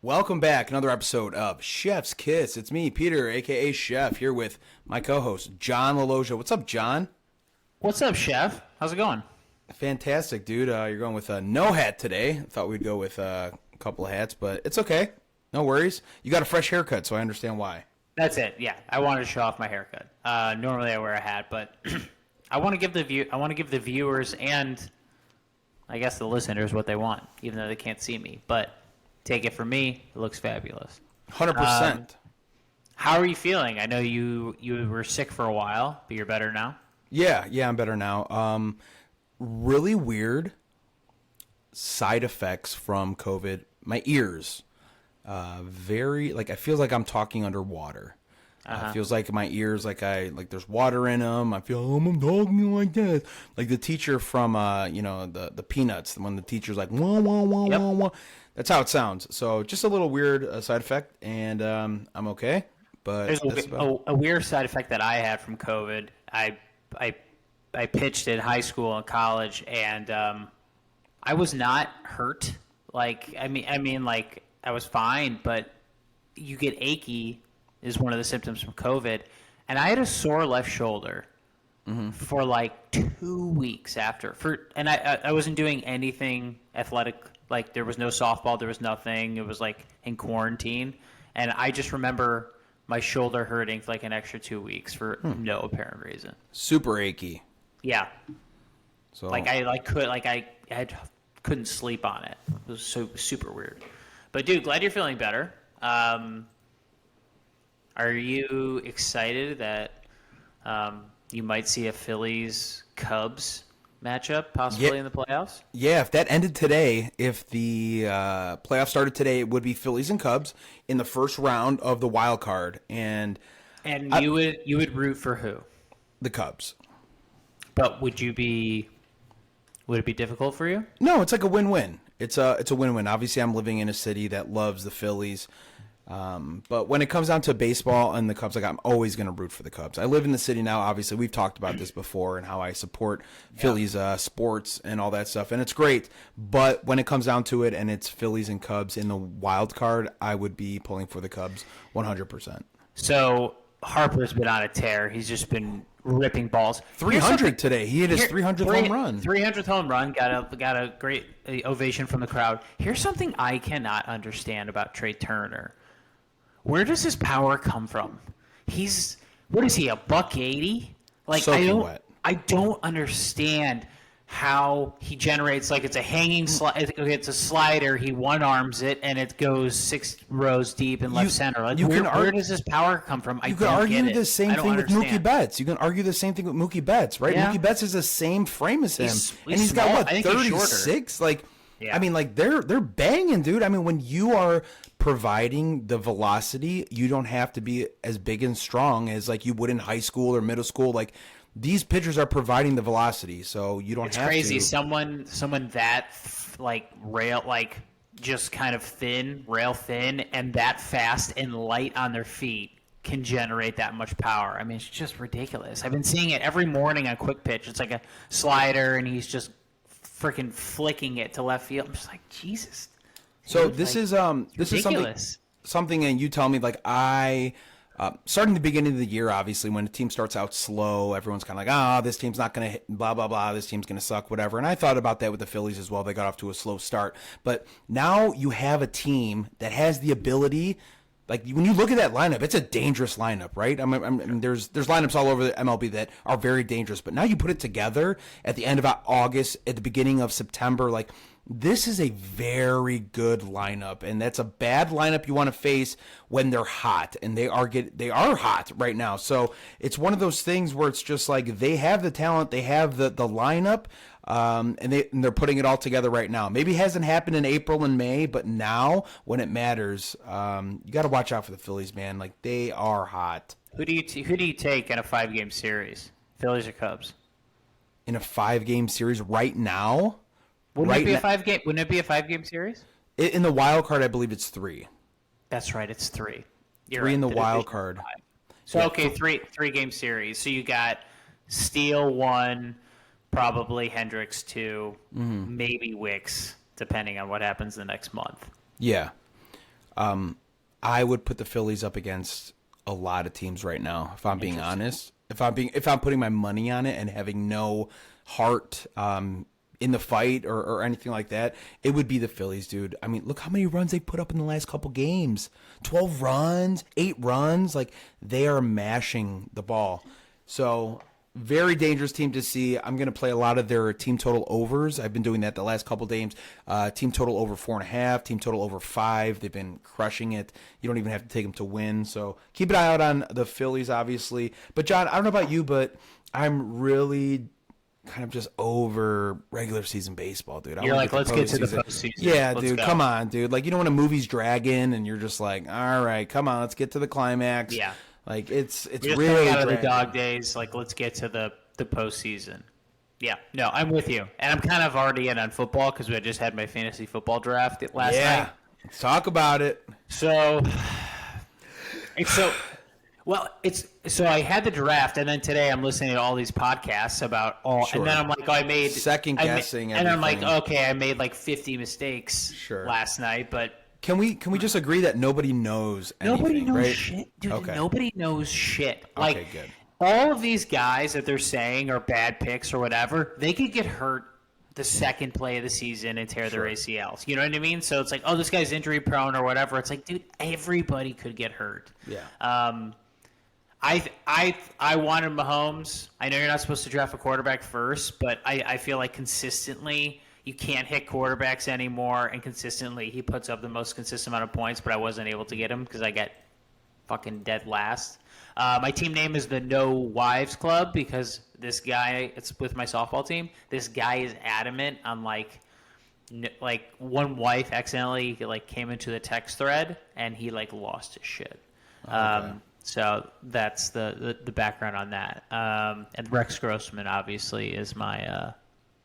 Welcome back. Another episode of Chef's Kiss. It's me, Peter, a.k.a. Sheff, here with my co-host, John LaLogia. What's up, John? What's up, Sheff? How's it going? Fantastic, dude. You're going with a no hat today. I thought we'd go with a couple of hats, but it's okay. No worries. You got a fresh haircut, so I understand why. That's it. Yeah, I wanted to show off my haircut. Normally I wear a hat, but I want to give the viewers and I guess the listeners what they want, even though they can't see me. But take it from me, it looks fabulous. 100%. How are you feeling? I know you were sick for a while, but you're better now. Yeah, I'm better now. Really weird side effects from COVID. My ears, it feels like I'm talking underwater. It feels like my ears, like there's water in them. I feel, I'm talking like this. Like the teacher from, the Peanuts, when the teacher's like, wah, wah, wah, Yep. wah, wah. That's how it sounds. So just a little weird side effect, and I'm okay. But There's a weird side effect that I had from COVID. I pitched in high school and college, and I was not hurt. Like I was fine, but you get achy is one of the symptoms from COVID, and I had a sore left shoulder for like 2 weeks after. And I wasn't doing anything athletic. Like there was no softball, there was nothing. It was like in quarantine, and I just remember my shoulder hurting for like an extra 2 weeks for no apparent reason. super achy. Yeah. So I couldn't sleep on it. It was so super weird. But dude, glad you're feeling better. Are you excited that you might see a Phillies Cubs matchup possibly in the playoffs? Yeah, if that ended today, if the playoffs started today, it would be Phillies and Cubs in the first round of the wild card, and you would root for who? the Cubs. But would it be difficult for you? No, it's like a win-win. It's a win-win. Obviously, I'm living in a city that loves the Phillies. But when it comes down to baseball and the Cubs, like I'm always going to root for the Cubs. I live in the city now. Obviously, we've talked about this before and how I support Phillies sports and all that stuff, and it's great. But when it comes down to it, and it's Phillies and Cubs in the wild card, I would be pulling for the Cubs 100%. So Harper's been on a tear. He's just been ripping balls. 300 today. He hit his 300th home run. 300th home run. Got a great ovation from the crowd. Here's something I cannot understand about Trey Turner. Where does his power come from? What is he, $180? Like Soaking wet. I don't understand how he generates, like it's a hanging slide. It's a slider. He one arms it and it goes 6 rows deep in left center. Like where does his power come from? You can argue the same thing with Mookie Betts. You can argue the same thing with Mookie Betts, right? Yeah. Mookie Betts is the same frame as him, and he's small. got what, I think he's 36? Like, yeah. I mean, like they're banging, dude. I mean, when you are providing the velocity, you don't have to be as big and strong as like you would in high school or middle school. Like these pitchers are providing the velocity, so you don't have to. It's crazy. Someone that just kind of rail thin, and that fast and light on their feet can generate that much power. I mean, it's just ridiculous. I've been seeing it every morning on Quick Pitch. It's like a slider, and he's just freaking flicking it to left field. I'm just like, Jesus. So dude, this is ridiculous. something, and you tell me, like starting the beginning of the year, obviously, when a team starts out slow, everyone's kind of like, this team's not going to hit, blah, blah, blah, this team's going to suck, whatever. And I thought about that with the Phillies as well. They got off to a slow start. But now you have a team that has the ability, like when you look at that lineup, it's a dangerous lineup, right? I mean, there's lineups all over the MLB that are very dangerous. But now you put it together at the end of August, at the beginning of September, like this is a very good lineup, and that's a bad lineup you want to face when they're hot, and they are hot right now. So it's one of those things where it's just like they have the talent, they have the lineup, and they're putting it all together right now. Maybe it hasn't happened in April and May, but now when it matters, you got to watch out for the Phillies, man. Like they are hot. Who do you take in a 5-game series? Phillies or Cubs? In a 5-game series right now? Wouldn't it be a 5-game series? In the wild card, I believe it's 3. That's right, it's 3. You're 3 right. in the wild card. 5. So okay, three-game series. So you got Steele 1, probably Hendricks 2, maybe Wicks, depending on what happens the next month. Yeah. I would put the Phillies up against a lot of teams right now, if I'm being honest. If I'm putting my money on it and having no heart in the fight or anything like that, it would be the Phillies, dude. I mean, look how many runs they put up in the last couple games. 12 runs, 8 runs. Like, they are mashing the ball. So, very dangerous team to see. I'm going to play a lot of their team total overs. I've been doing that the last couple games. Team total over 4.5, team total over 5. They've been crushing it. You don't even have to take them to win. So keep an eye out on the Phillies, obviously. But John, I don't know about you, but I'm really kind of just over regular season baseball, dude. You're like, let's get to the postseason. Yeah, let's dude, go. come on, dude. Like, you know when a movie's dragging and you're just like, all right, come on, let's get to the climax. Yeah. Like, it's We're just really out of the dragging. dog days. Like, let's get to the postseason. Yeah, no, I'm with you, and I'm kind of already in on football because I just had my fantasy football draft last night. Let's talk about it. So I had the draft, and then today I'm listening to all these podcasts about all, Sure. and then I'm like, oh, I made Second guessing and I'm like, everything. okay, I made like 50 mistakes Sure. last night, but Can we just agree that nobody knows anything, nobody knows right? shit, dude. Okay. Nobody knows shit. Like, Okay, good. all of these guys that they're saying are bad picks or whatever, they could get hurt the second play of the season and tear their ACLs. You know what I mean? So it's like, oh, this guy's injury prone or whatever. It's like, dude, everybody could get hurt. Yeah. I wanted Mahomes. I know you're not supposed to draft a quarterback first, but I feel like consistently you can't hit quarterbacks anymore, and consistently he puts up the most consistent amount of points, but I wasn't able to get him because I got fucking dead last. My team name is the No Wives Club because this guy, it's with my softball team, this guy is adamant on like one wife accidentally like came into the text thread and he like lost his shit. Okay. So that's the background on that. And Rex Grossman obviously is my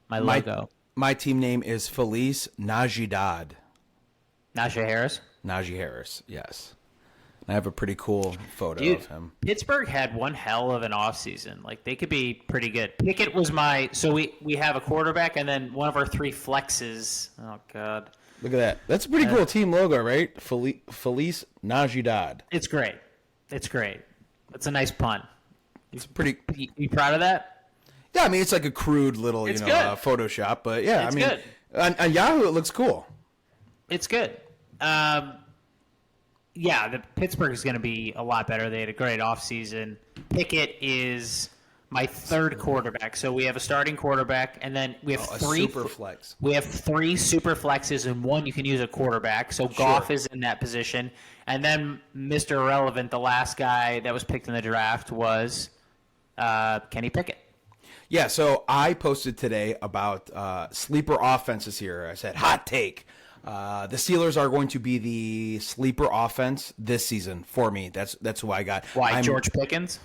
logo. My team name is Feliz Navidad. Najee Harris. Najee Harris, yes. I have a pretty cool photo Dude, of him. Pittsburgh had one hell of an offseason. Like, they could be pretty good. Pickett was so we have a quarterback and then one of our 3 flexes. Oh, God. Look at that. That's a pretty cool team logo, right? Feliz Navidad. It's great. It's great. It's a nice pun. It's pretty. You proud of that? Yeah, I mean, it's like a crude little, It's good. Photoshop, but yeah, It's I mean, good. On Yahoo it looks cool. It's good. Yeah, the Pittsburgh is going to be a lot better. They had a great offseason. Pickett is my 3rd quarterback. So we have a starting quarterback, and then we have A 3 super flex. We have 3 super flexes, and 1 you can use a quarterback. So Goff is in that position. And then Mr. Irrelevant, the last guy that was picked in the draft, was Kenny Pickett. Yeah, so I posted today about sleeper offenses here. I said, hot take. The Steelers are going to be the sleeper offense this season for me. That's who I got. Why, George Pickens?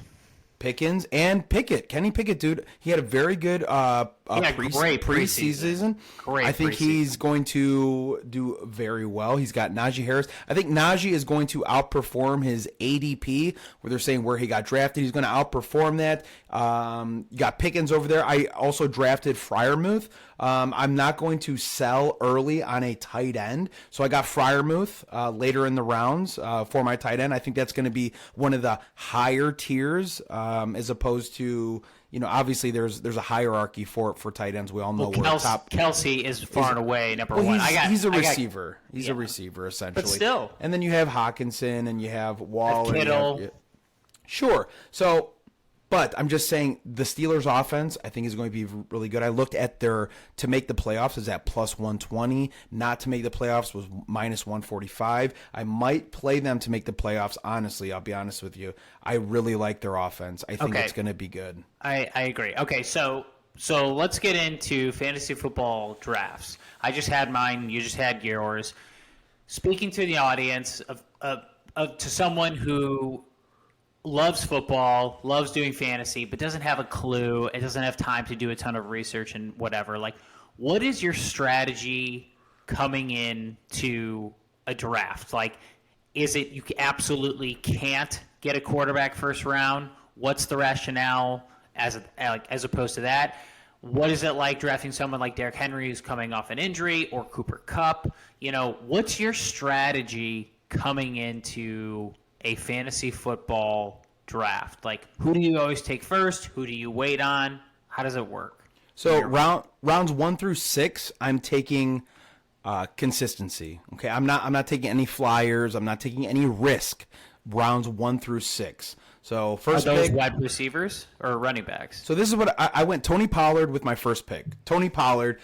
Pickens and Pickett. Kenny Pickett, dude, he had a very good great preseason. Great I think preseason. he's going to do very well. He's got Najee Harris. I think Najee is going to outperform his ADP, where they're saying where he got drafted. He's going to outperform that. You got Pickens over there. I also drafted Freiermuth. I'm not going to sell early on a tight end, so I got Freiermuth later in the rounds for my tight end. I think that's going to be one of the higher tiers as opposed to, obviously there's a hierarchy for tight ends. We all know where top. Kelsey is far and away number Well, one. he's a receiver. He's a receiver essentially. But still. And then you have Hawkinson and you have Waller. Kittle. Sure. So, but I'm just saying the Steelers offense I think is going to be really good. I looked at their to make the playoffs is at plus 120. Not to make the playoffs was minus 145. I might play them to make the playoffs. Honestly, I'll be honest with you. I really like their offense. I think it's going to be good. I agree. Okay, so let's get into fantasy football drafts. I just had mine. You just had yours. Speaking to the audience to someone who loves football, loves doing fantasy, but doesn't have a clue, it doesn't have time to do a ton of research and whatever. Like, what is your strategy coming in to a draft? Like, is it you absolutely can't get a quarterback first round? What's the rationale as opposed to that? What is it like drafting someone like Derrick Henry who's coming off an injury or Cooper Kupp? What's your strategy coming into a fantasy football draft? Like, who do you always take first? Who do you wait on? How does it work? So rounds 1 through 6, I'm taking consistency. Okay, I'm not taking any flyers. I'm not taking any risk. Rounds 1 through 6. So first Are those pick, wide receivers or running backs? So this is what I went Tony Pollard with my first pick. Tony Pollard,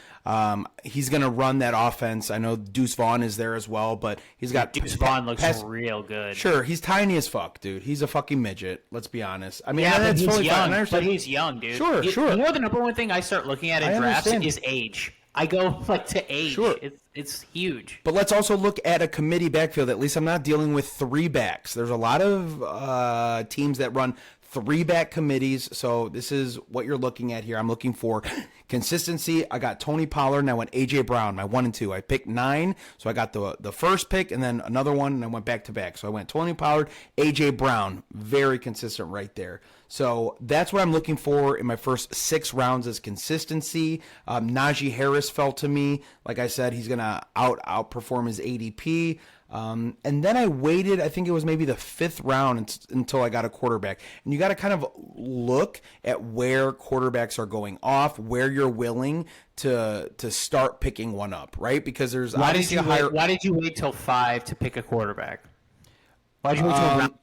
he's going to run that offense. I know Deuce Vaughn is there as well, but he's got Deuce Vaughn looks real good. Sure, he's tiny as fuck, dude. He's a fucking midget. Let's be honest. I mean, Yeah, but that's he's totally fine. young. But he's young, dude. Sure, sure. You know the number one thing I start looking at in I drafts understand. is age. I go like to age. Sure. It's huge. But let's also look at a committee backfield. At least I'm not dealing with 3 backs. There's a lot of teams that run 3-back committees. So this is what you're looking at here. I'm looking for consistency. I got Tony Pollard and I went A.J. Brown, my 1 and 2. I picked 9. So I got the first pick and then another one and I went back to back. So I went Tony Pollard, A.J. Brown. Very consistent right there. So that's what I'm looking for in my first 6 rounds is consistency. Najee Harris fell to me. Like I said, he's going to outperform his ADP. And then I waited, I think it was maybe the 5th round until I got a quarterback. And you got to kind of look at where quarterbacks are going off, where you're willing to start picking one up, right? Because there's Why obviously why did you wait till 5 to pick a quarterback? Why did you wait till round?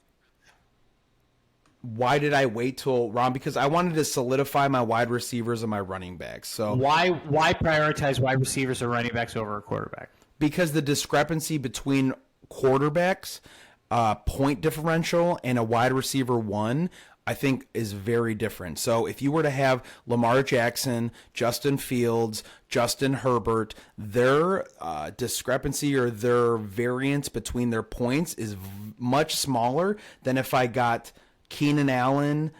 Why did I wait till round? Because I wanted to solidify my wide receivers and my running backs. So Why prioritize wide receivers or running backs over a quarterback? because the discrepancy between quarterbacks, point differential, and a wide receiver 1, I think is very different. So if you were to have Lamar Jackson, Justin Fields, Justin Herbert, their discrepancy or their variance between their points is much smaller than if I got Keenan Allen,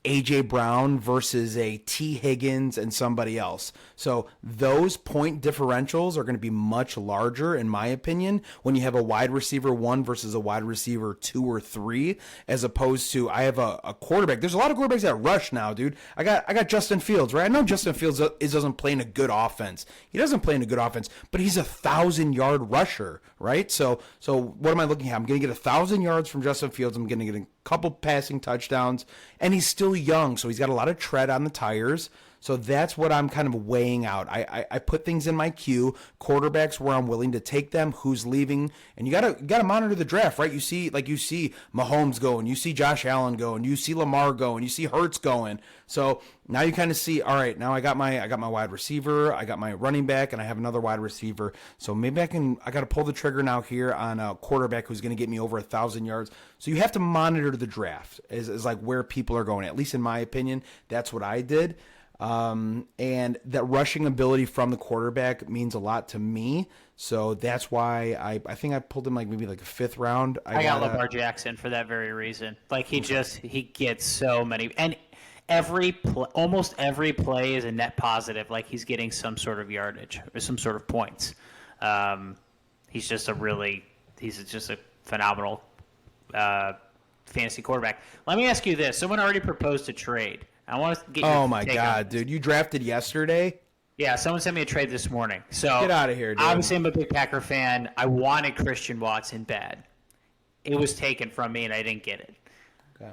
A.J. Brown versus a T. Higgins and somebody else. So those point differentials are going to be much larger, in my opinion, when you have a wide receiver 1 versus a wide receiver 2 or 3, as opposed to I have a quarterback. There's a lot of quarterbacks that rush now, dude. I got Justin Fields, right? I know Justin Fields doesn't play in a good offense. He doesn't play in a good offense, but he's a 1,000-yard rusher, right? So what am I looking at? I'm going to get 1,000 yards from Justin Fields. I'm going to get a couple passing touchdowns, and he's still young, so he's got a lot of tread on the tires. So that's what I'm kind of weighing out. I put things in my queue, quarterbacks where I'm willing to take them, who's leaving, and you gotta monitor the draft, right? You see Mahomes going, you see Josh Allen going, you see Lamar going, you see Hurts going. So now you kind of see, all right, now I got my wide receiver, I got my running back, and I have another wide receiver. So maybe I got to pull the trigger now here on a quarterback who's going to get me over 1,000 yards. So you have to monitor the draft is like where people are going. At least in my opinion, that's what I did. And that rushing ability from the quarterback means a lot to me. So that's why I think I pulled him maybe a 5th round. I got Lamar Jackson for that very reason. Like he gets so many, and almost every play is a net positive. Like he's getting some sort of yardage or some sort of points. He's just a phenomenal fantasy quarterback. Let me ask you this: someone already proposed a trade. I want to get your Oh my take God, on dude! You drafted yesterday. Yeah, someone sent me a trade this morning. So Get out of here, dude. Obviously, I'm a big Packer fan. I wanted Christian Watson bad. It was taken from me, and I didn't get it. Okay.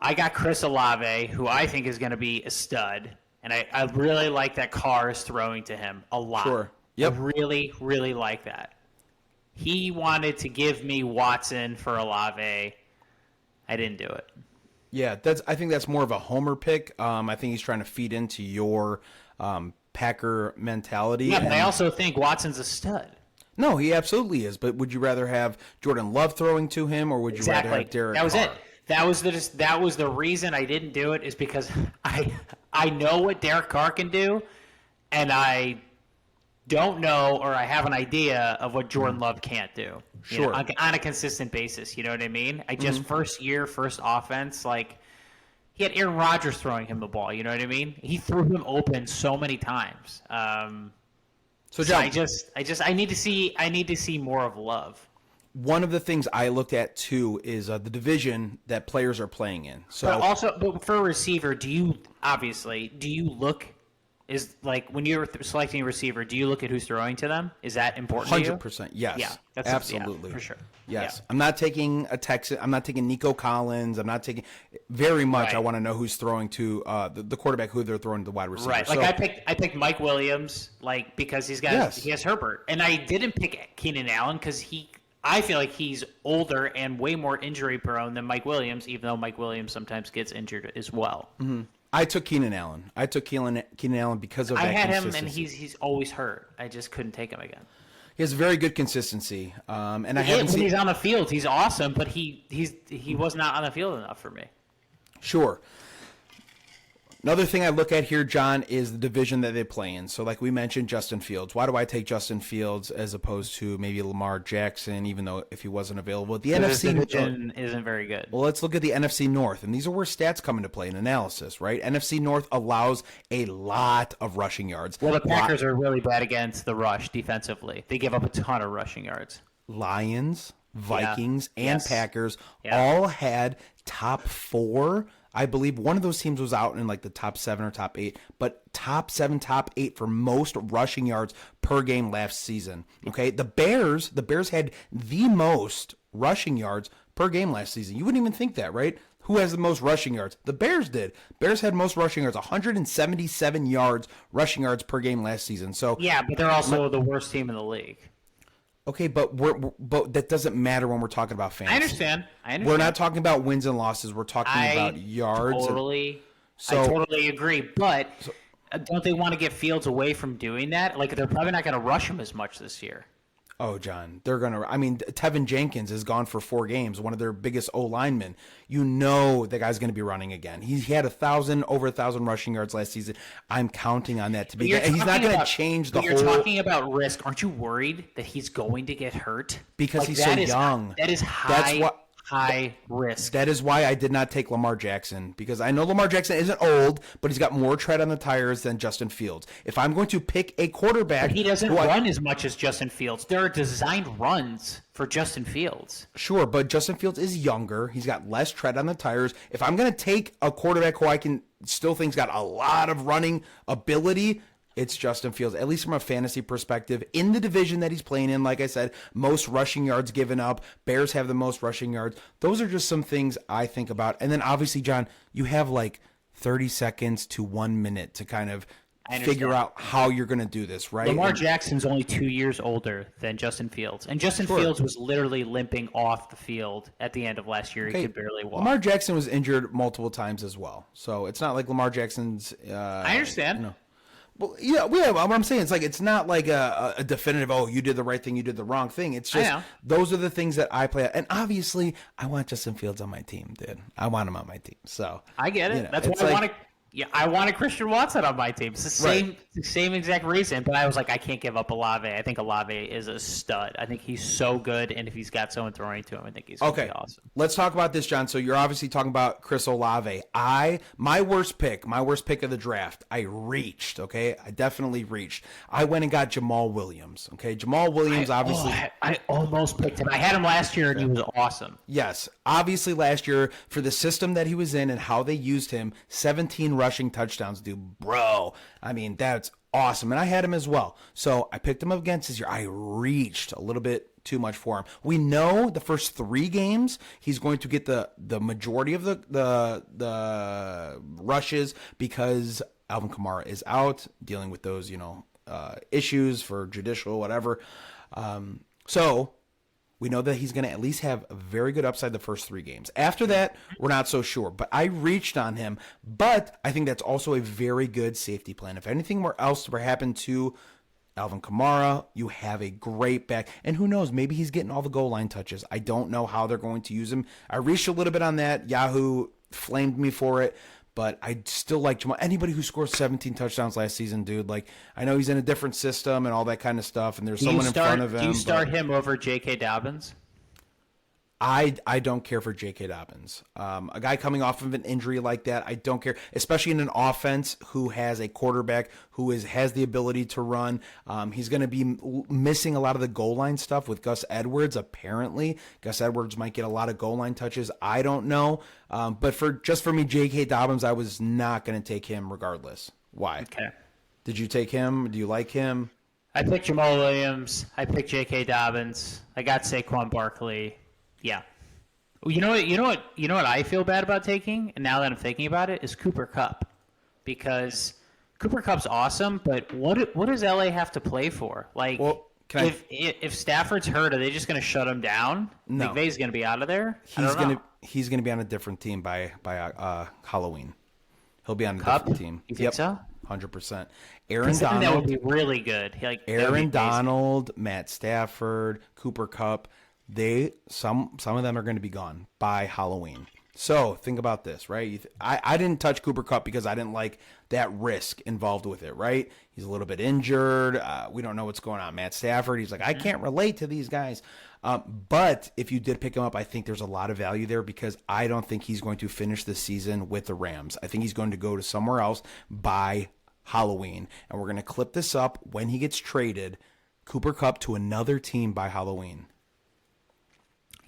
I got Chris Olave, who I think is going to be a stud, and I really like that Carr is throwing to him a lot. Sure. Yep. I really, really like that. He wanted to give me Watson for Olave. I didn't do it. Yeah, I think that's more of a homer pick. I think he's trying to feed into your Packer mentality. Yeah, but I also think Watson's a stud. No, he absolutely is. But would you rather have Jordan Love throwing to him, or would you rather have Derek That was Carr? it. That was the reason I didn't do it, is because I know what Derek Carr can do, and I don't know, or I have an idea of what Jordan Love can't do. Sure. On a consistent basis, you know what I mean? First year, first offense, like he had Aaron Rodgers throwing him the ball, you know what I mean? He threw him open so many times. So John, I need to see more of Love. one of the things I looked at too is the division that players are playing in. So But for a receiver, do you look Is like when you're selecting a receiver, do you look at who's throwing to them? Is that important to you? 100%. Yes. Yeah, that's absolutely. for sure. Yes. Yeah. I'm not taking a Texan. I'm not taking Nico Collins. I'm not taking very much. Right. I want to know who's throwing to the quarterback, who they're throwing to the wide receiver. Right. Like I picked Mike Williams, like because he has Herbert, and I didn't pick Keenan Allen because I feel like he's older and way more injury prone than Mike Williams, even though Mike Williams sometimes gets injured as well. Mm-hmm. I took Keenan Allen. Keenan Allen because of that I had him, and consistency. he's always hurt. I just couldn't take him again. He has very good consistency, and I haven't When seen. he's on the field, he's awesome, but he was not on the field enough for me. Sure. Another thing I look at here, John, is the division that they play in. So like we mentioned, Justin Fields. Why do I take Justin Fields as opposed to maybe Lamar Jackson, even though if he wasn't available? The NFC division isn't very good. Well, let's look at the NFC North, and these are where stats come into play in analysis, right? NFC North allows a lot of rushing yards. Well, the Packers are really bad against the rush defensively. They give up a ton of rushing yards. Lions, Vikings, and Yes. Packers all had top 4. I believe one of those teams was out in like the top 7 or top 8, but top 7, top 8 for most rushing yards per game last season. Okay, the Bears had the most rushing yards per game last season. You wouldn't even think that, right? Who has the most rushing yards? The Bears did. Bears had most rushing yards, 177 rushing yards per game last season. So yeah, but they're also the worst team in the league. okay, but but that doesn't matter when we're talking about fantasy. I understand. We're not talking about wins and losses. We're talking about yards. I totally agree. But don't they want to get Fields away from doing that? Like they're probably not going to rush him as much this year. Oh, John, they're going to – I mean, Tevin Jenkins is gone for 4 games, one of their biggest O-linemen. You know the guy's going to be running again. He had over 1,000 rushing yards last season. I'm counting on that to be – he's not going to change the whole – You're talking about risk. Aren't you worried that he's going to get hurt? Because he's so young. That is high risk. That is why I did not take Lamar Jackson, because I know Lamar Jackson isn't old, but he's got more tread on the tires than Justin Fields. If I'm going to pick a quarterback, but he doesn't run as much as Justin Fields. There are designed runs for Justin Fields. Sure, but Justin Fields is younger. He's got less tread on the tires. If I'm going to take a quarterback who I can still think's got a lot of running ability, it's Justin Fields, at least from a fantasy perspective. In the division that he's playing in, like I said, most rushing yards given up. Bears have the most rushing yards. Those are just some things I think about. And then obviously, John, you have like 30 seconds to 1 minute to kind of figure out how you're going to do this, right? Lamar Jackson's only 2 years older than Justin Fields. And Justin Fields was literally limping off the field at the end of last year. He could barely walk. Lamar Jackson was injured multiple times as well. So it's not like Lamar Jackson's... I understand. You know, well, yeah, what I'm saying, it's not like a definitive, oh, you did the right thing, you did the wrong thing. It's just, those are the things that I play. And obviously, I want Justin Fields on my team, dude. I want him on my team. So I get it. That's why I want to. Yeah, I wanted Christian Watson on my team. It's the same exact reason, but I was like, I can't give up Olave. I think Olave is a stud. I think he's so good, and if he's got someone throwing to him, I think he's going to be awesome. Let's talk about this, John. So you're obviously talking about Chris Olave. My worst pick of the draft, I reached, okay? I definitely reached. I went and got Jamal Williams, okay? Jamal Williams, obviously. I almost picked him. I had him last year, and he was awesome. Yes. Obviously, last year, for the system that he was in and how they used him, 17 rushing touchdowns, dude, bro. I mean, that's awesome. And I had him as well. So I picked him up against this year. I reached a little bit too much for him. We know the first 3 games he's going to get the majority of the rushes because Alvin Kamara is out dealing with those, issues for judicial, whatever. So we know that he's going to at least have a very good upside the first 3 games. After that, we're not so sure. But I reached on him. But I think that's also a very good safety plan. If anything else were happen to Alvin Kamara, you have a great back. And who knows, maybe he's getting all the goal line touches. I don't know how they're going to use him. I reached a little bit on that. Yahoo flamed me for it. But I still like Jamal. Anybody who scores 17 touchdowns last season, dude, I know he's in a different system and all that kind of stuff, and there's someone in front of him. Do you start him over J.K. Dobbins? I don't care for J.K. Dobbins. A guy coming off of an injury like that, I don't care, especially in an offense who has a quarterback who has the ability to run. He's going to be missing a lot of the goal line stuff with Gus Edwards, apparently. Gus Edwards might get a lot of goal line touches. I don't know. But for me, J.K. Dobbins, I was not going to take him regardless. Why? Okay. Did you take him? Do you like him? I picked Jamal Williams. I picked J.K. Dobbins. I got Saquon Barkley. Yeah. You know what I feel bad about taking, and now that I'm thinking about it, is Cooper Kupp. Because Cooper Kupp's awesome, but what does LA have to play for? Like, Well, if Stafford's hurt, are they just going to shut him down? No. McVay's going to be out of there? He's gonna be on a different team by Halloween. He'll be on a Kupp? different team. You think so? 100%. Aaron That would Donald, be really good. Aaron Donald, Matt Stafford, Cooper Kupp. Some of them are going to be gone by Halloween. So think about this, right? I didn't touch Cooper Kupp because I didn't like that risk involved with it, right? He's a little bit injured. We don't know what's going on. Matt Stafford, he's like, I can't relate to these guys. But if you did pick him up, I think there's a lot of value there because I don't think he's going to finish the season with the Rams. I think he's going to go to somewhere else by Halloween. And we're going to clip this up when he gets traded, Cooper Kupp to another team by Halloween.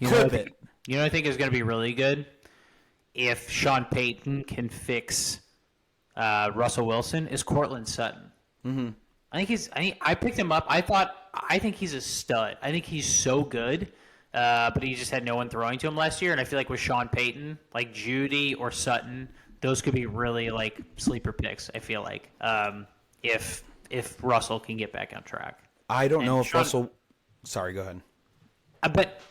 Clip it. You know, I think is going to be really good if Sean Payton can fix Russell Wilson is Cortland Sutton. Mm-hmm. I picked him up. I think he's a stud. I think he's so good, but he just had no one throwing to him last year. And I feel like with Sean Payton, like Judy or Sutton, those could be really like sleeper picks. I feel like if Russell can get back on track. I don't know if Russell. Sorry, go ahead. But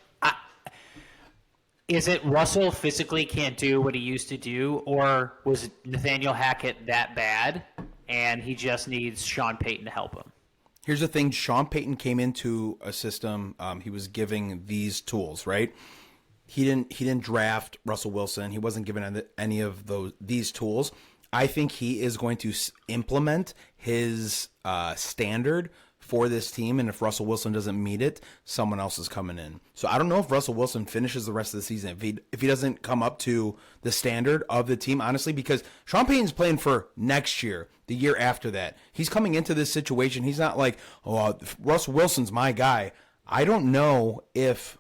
is it Russell physically can't do what he used to do, or was Nathaniel Hackett that bad, and he just needs Sean Payton to help him? Here's the thing. Sean Payton came into a system. He was giving these tools, right? He didn't draft Russell Wilson. He wasn't given any of these tools. I think he is going to implement his standard for this team, and if Russell Wilson doesn't meet it, someone else is coming in. So I don't know if Russell Wilson finishes the rest of the season if he doesn't come up to the standard of the team, honestly, because Sean Payton's playing for next year, the year after that. He's coming into this situation. He's not like, oh, Russell Wilson's my guy. I don't know if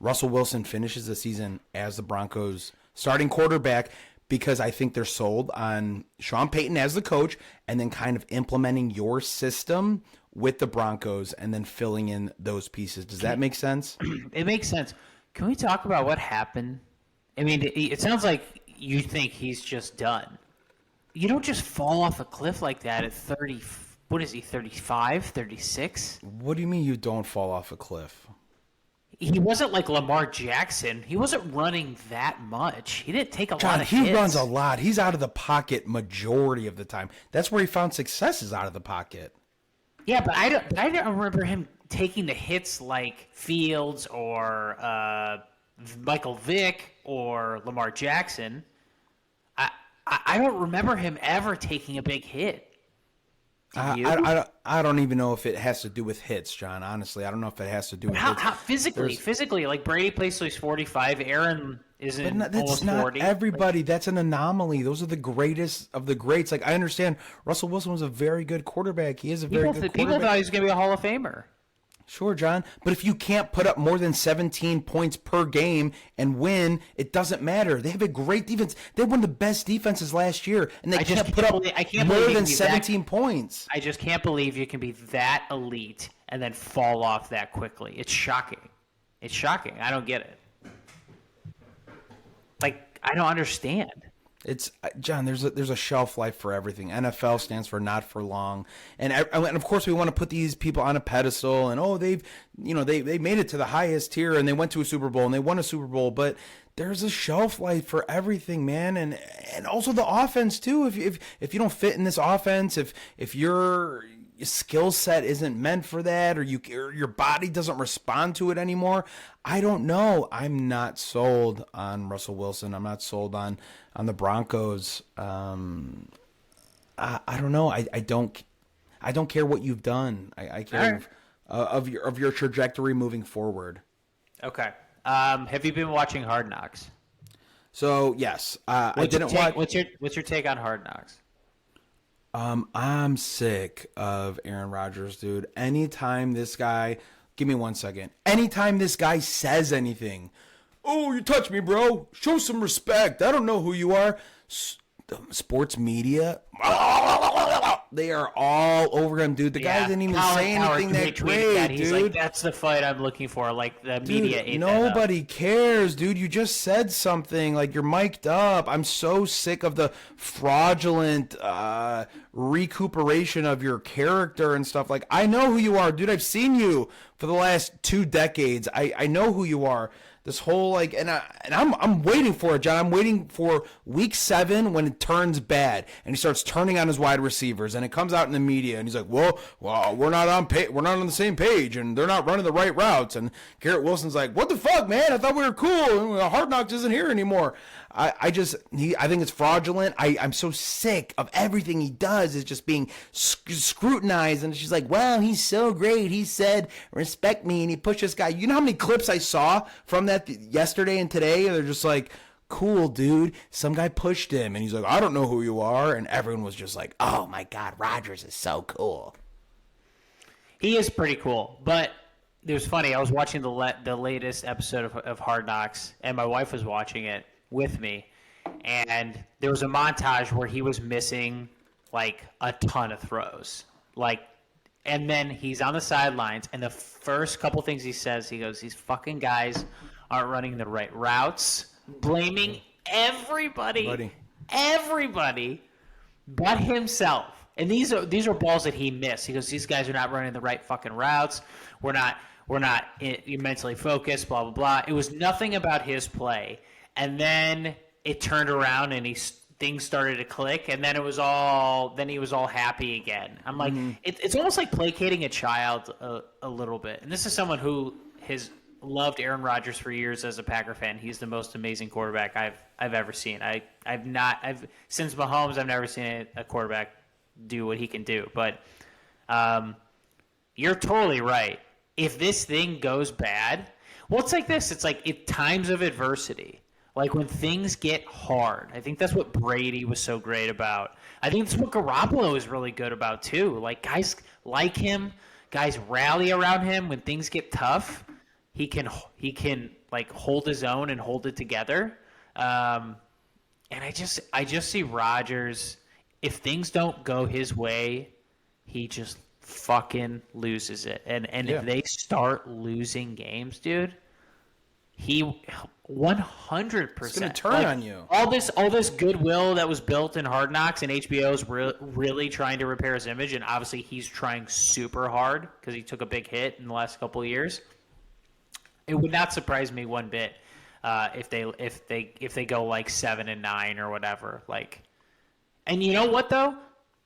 Russell Wilson finishes the season as the Broncos starting quarterback because I think they're sold on Sean Payton as the coach and then kind of implementing your system with the Broncos and then filling in those pieces. Does that make sense? It makes sense. Can we talk about what happened? I mean, it sounds like you think he's just done. You don't just fall off a cliff like that at 30. What is he, 35, 36? What do you mean you don't fall off a cliff? He wasn't like Lamar Jackson. He wasn't running that much. He didn't take a lot of hits. He runs a lot. He's out of the pocket majority of the time. That's where he found success, is out of the pocket. Yeah, but I don't remember him taking the hits like Fields or Michael Vick or Lamar Jackson. I don't remember him ever taking a big hit. I don't even know if it has to do with hits, John. Honestly, I don't know if it has to do with hits. How physically, like Brady plays till he's 45. Aaron isn't almost 40. Everybody. That's an anomaly. Those are the greatest of the greats. Like, I understand Russell Wilson was a very good quarterback. He is a very good quarterback. People thought he was going to be a Hall of Famer. Sure, John. But if you can't put up more than 17 points per game and win, it doesn't matter. They have a great defense. They won the best defenses last year, and they can't put up more than 17 points. I just can't believe you can be that elite and then fall off that quickly. It's shocking. It's shocking. I don't get it. Like, I don't understand. It's John. There's a shelf life for everything. NFL stands for not for long, and of course we want to put these people on a pedestal. And they made it to the highest tier, and they went to a Super Bowl, and they won a Super Bowl. But there's a shelf life for everything, man, and also the offense too. If you don't fit in this offense, if your skill set isn't meant for that, or your body doesn't respond to it anymore, I don't know. I'm not sold on Russell Wilson. I'm not sold on the Broncos. I don't know. I don't care what you've done. I care of your trajectory moving forward. Okay. Have you been watching Hard Knocks? So yes, I didn't watch. What's your take on Hard Knocks? I'm sick of Aaron Rodgers, dude. Anytime this guy, give me 1 second. Anytime this guy says anything, oh, you touch me, bro. Show some respect. I don't know who you are. sports media, they are all over him, dude. The guy didn't even say anything that great, dude. He's like, that's the fight I'm looking for. Like, the media ate that up. Nobody cares, dude. You just said something. Like, you're mic'd up. I'm so sick of the fraudulent recuperation of your character and stuff. Like, I know who you are, dude. I've seen you for the last 2 decades. I know who you are. This whole, like, and I'm waiting for it, John. I'm waiting for week 7 when it turns bad and he starts turning on his wide receivers and it comes out in the media and he's like, well, we're not on the same page and they're not running the right routes. And Garrett Wilson's like, what the fuck, man? I thought we were cool. Hard Knocks isn't here anymore. I think it's fraudulent. I'm so sick of everything he does is just being scrutinized. And she's like, wow, he's so great. He said, respect me. And he pushed this guy. You know how many clips I saw from that yesterday and today? They're just like, cool, dude. Some guy pushed him. And he's like, I don't know who you are. And everyone was just like, oh my God, Rodgers is so cool. He is pretty cool. But it was funny. I was watching the latest episode of Hard Knocks, and my wife was watching it with me, and there was a montage where he was missing like a ton of throws, and then he's on the sidelines, and the first couple things he says, he goes, these fucking guys aren't running the right routes, blaming everybody but himself. And these are balls that he missed. He goes, these guys are not running the right fucking routes. We're not mentally focused, blah blah blah. It was nothing about his play. And then it turned around and things started to click, and then he was all happy again. I'm like, it's almost like placating a child a little bit. And this is someone who has loved Aaron Rodgers for years as a Packer fan. He's the most amazing quarterback I've ever seen. Since Mahomes, I've never seen a quarterback do what he can do. But you're totally right. If this thing goes bad, well, it's like this. It's like at times of adversity. Like when things get hard. I think that's what Brady was so great about. I think that's what Garoppolo is really good about too. Like guys like him, guys rally around him when things get tough. He can like hold his own and hold it together. And I just see Rodgers. If things don't go his way, he just fucking loses it. And if they start losing games, dude, he 100%. It's going to turn on you. All this goodwill that was built in Hard Knocks, and HBO's really trying to repair his image, and obviously he's trying super hard because he took a big hit in the last couple of years. It would not surprise me one bit if they go like 7-9 or whatever. Like, and you know what though?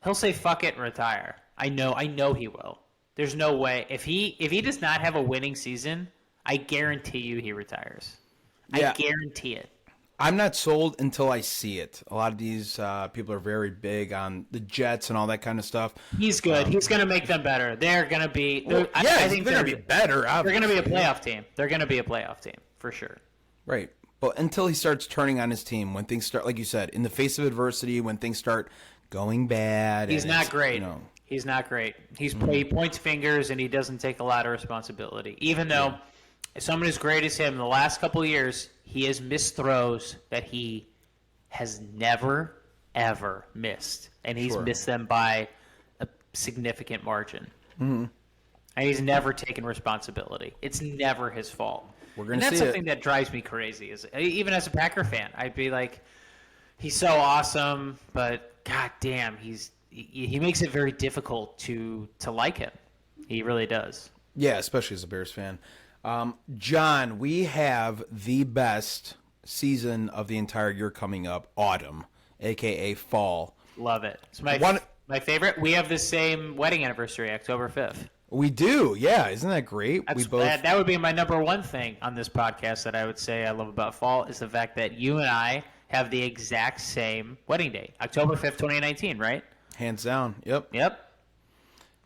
He'll say fuck it and retire. I know he will. There's no way if he does not have a winning season, I guarantee you he retires. Yeah. I guarantee it. I'm not sold until I see it. A lot of these people are very big on the Jets and all that kind of stuff. He's good. He's going to make them better. They're going to be. I think they're going to be better. Obviously. They're going to be a playoff team. They're going to be a playoff team for sure. Right. But until he starts turning on his team, when things start, like you said, in the face of adversity, when things start going bad, he's not great. He's not great. He points fingers and he doesn't take a lot of responsibility. Even though someone as great as him, the last couple of years, he has missed throws that he has never, ever missed. And he's missed them by a significant margin. Mm-hmm. And he's never taken responsibility. It's never his fault. We're going to see it. And that's something that drives me crazy. Even as a Packer fan, I'd be like, he's so awesome, but god damn, he makes it very difficult to like him. He really does. Yeah, especially as a Bears fan. John, we have the best season of the entire year coming up, autumn, a.k.a. fall. Love it. It's my favorite. We have the same wedding anniversary, October 5th. We do, yeah. Isn't that great? That would be my number one thing on this podcast that I would say I love about fall is the fact that you and I have the exact same wedding date, October 5th, 2019, right? Hands down, yep.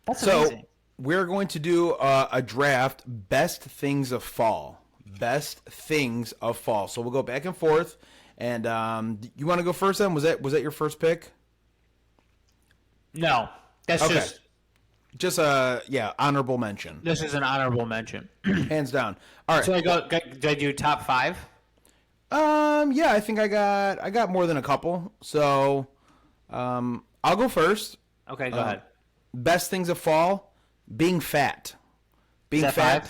That's amazing. So we're going to do a draft, best things of fall. Best things of fall. So we'll go back and forth. And you want to go first then? Was that your first pick? No. That's okay. Just honorable mention. This is an honorable mention. Hands down. All right. So do I do top 5? Yeah, I think I got more than a couple. So, I'll go first. Okay, go ahead. Best things of fall, being fat. Is Being that fat.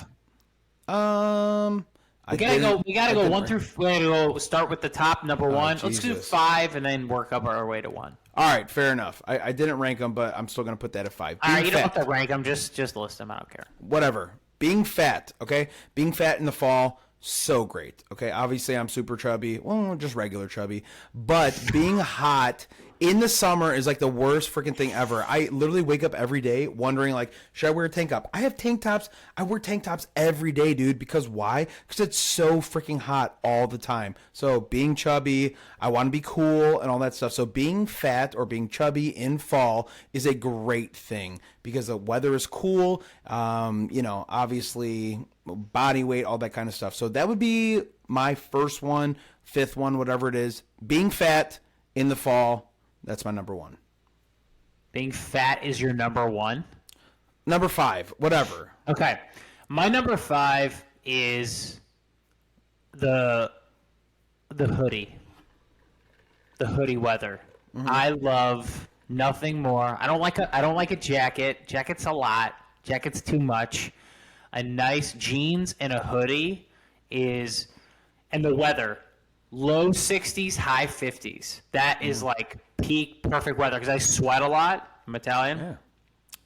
5? I We gotta go. didn't. We gotta I go didn't 1 rank- through. We gotta go. Start with the top number Oh, 1. Let's do Jesus. 5 and then work up our way to 1. All right, fair enough. I didn't rank them, but I'm still gonna put that at 5. All Being right, you don't fat. have to rank them. Just list them. I don't care. Whatever. Being fat, okay? Being fat in the fall, so great. Okay, obviously I'm super chubby. Well, just regular chubby. But being hot in the summer is like the worst freaking thing ever. I literally wake up every day wondering like, should I wear a tank top? I have tank tops. I wear tank tops every day, dude. Because why? Because it's so freaking hot all the time. So being chubby, I want to be cool and all that stuff. So being fat or being chubby in fall is a great thing because the weather is cool. Obviously body weight, all that kind of stuff. So that would be my first one, fifth one, whatever it is. Being fat in the fall. That's my number 1. Being fat is your number 1. Number 5, whatever. Okay, my number 5 is the hoodie. The hoodie weather. I love nothing more. I don't like a jacket. Jacket's a lot. Jacket's too much. A nice jeans and a hoodie is, and the weather, low 60s, high 50s. That is like peak perfect weather because I sweat a lot. I'm Italian. Yeah.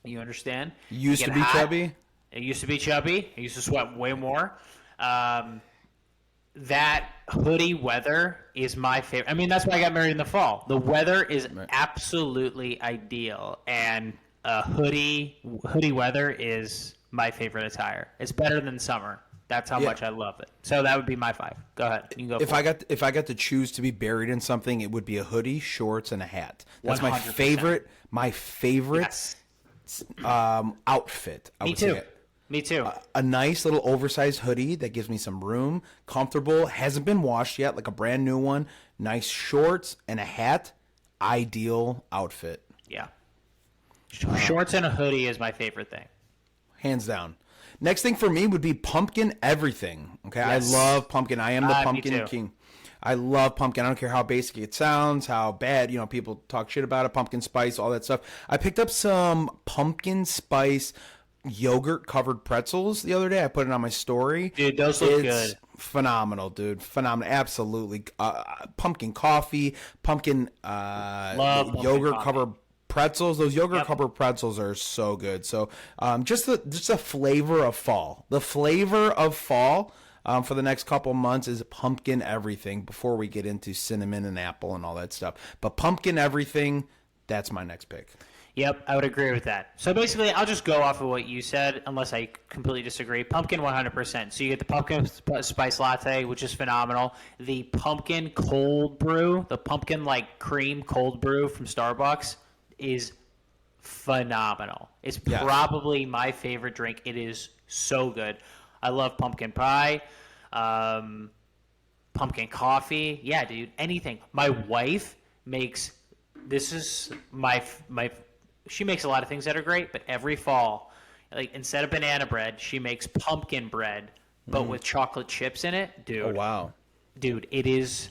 You understand? Used You to get be hot. chubby. It used to be chubby. I used to sweat way more. That hoodie weather is my favorite. I mean, that's why I got married in the fall. The weather is absolutely ideal, and hoodie weather is my favorite attire. It's better than summer. That's how much I love it. So that would be my 5. Go ahead. You can go. If I got to choose to be buried in something, it would be a hoodie, shorts, and a hat. That's 100%. my favorite Yes. outfit. I Me would too. say. Me too. A nice little oversized hoodie that gives me some room, comfortable, hasn't been washed yet, like a brand new one. Nice shorts and a hat, ideal outfit. Yeah. Shorts and a hoodie is my favorite thing. Hands down. Next thing for me would be pumpkin everything. Okay, Yes. I love pumpkin. I am the Me pumpkin too. king. I love pumpkin. I don't care how basic it sounds, how bad, people talk shit about it, pumpkin spice, all that stuff. I picked up some pumpkin spice yogurt covered pretzels the other day. I put it on my story. Dude, those look good. Phenomenal, dude. Phenomenal. Absolutely. Pumpkin coffee, pumpkin Love pumpkin yogurt coffee. covered pretzels. Those yogurt covered pretzels are so good. So just the flavor of fall. The flavor of fall for the next couple months is pumpkin everything before we get into cinnamon and apple and all that stuff. But pumpkin everything, that's my next pick. Yep, I would agree with that. So basically, I'll just go off of what you said, unless I completely disagree. Pumpkin 100%. So you get the pumpkin spice latte, which is phenomenal. The pumpkin cold brew, the pumpkin cream cold brew from Starbucks is phenomenal. It's probably my favorite drink. It is so good. I love pumpkin pie, pumpkin coffee. Yeah, dude, anything. My wife makes. This is my. She makes a lot of things that are great, but every fall, instead of banana bread, she makes pumpkin bread, but with chocolate chips in it, dude. Oh wow, dude, it is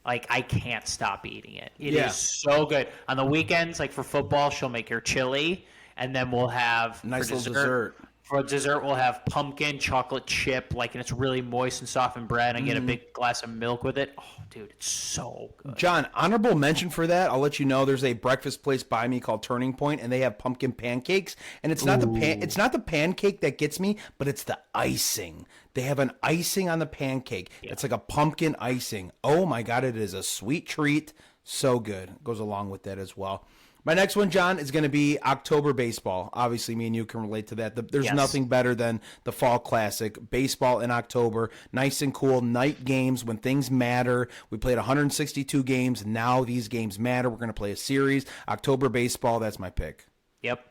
I can't stop eating it. It is so good. On the weekends, for football, she'll make her chili, and then we'll have nice for little dessert. For dessert, we'll have pumpkin chocolate chip, and it's really moist and softened bread, and get a big glass of milk with it. Oh, dude, it's so good. John, honorable mention for that. I'll let you know. There's a breakfast place by me called Turning Point, and they have pumpkin pancakes. And it's not it's not the pancake that gets me, but it's the icing. They have an icing on the pancake. Yeah. It's like a pumpkin icing. Oh my God, it is a sweet treat. So good. Goes along with that as well. My next one, John, is going to be October baseball. Obviously, me and you can relate to that. There's nothing better than the fall classic. Baseball in October, nice and cool, night games when things matter. We played 162 games. Now these games matter. We're going to play a series. October baseball, that's my pick. Yep.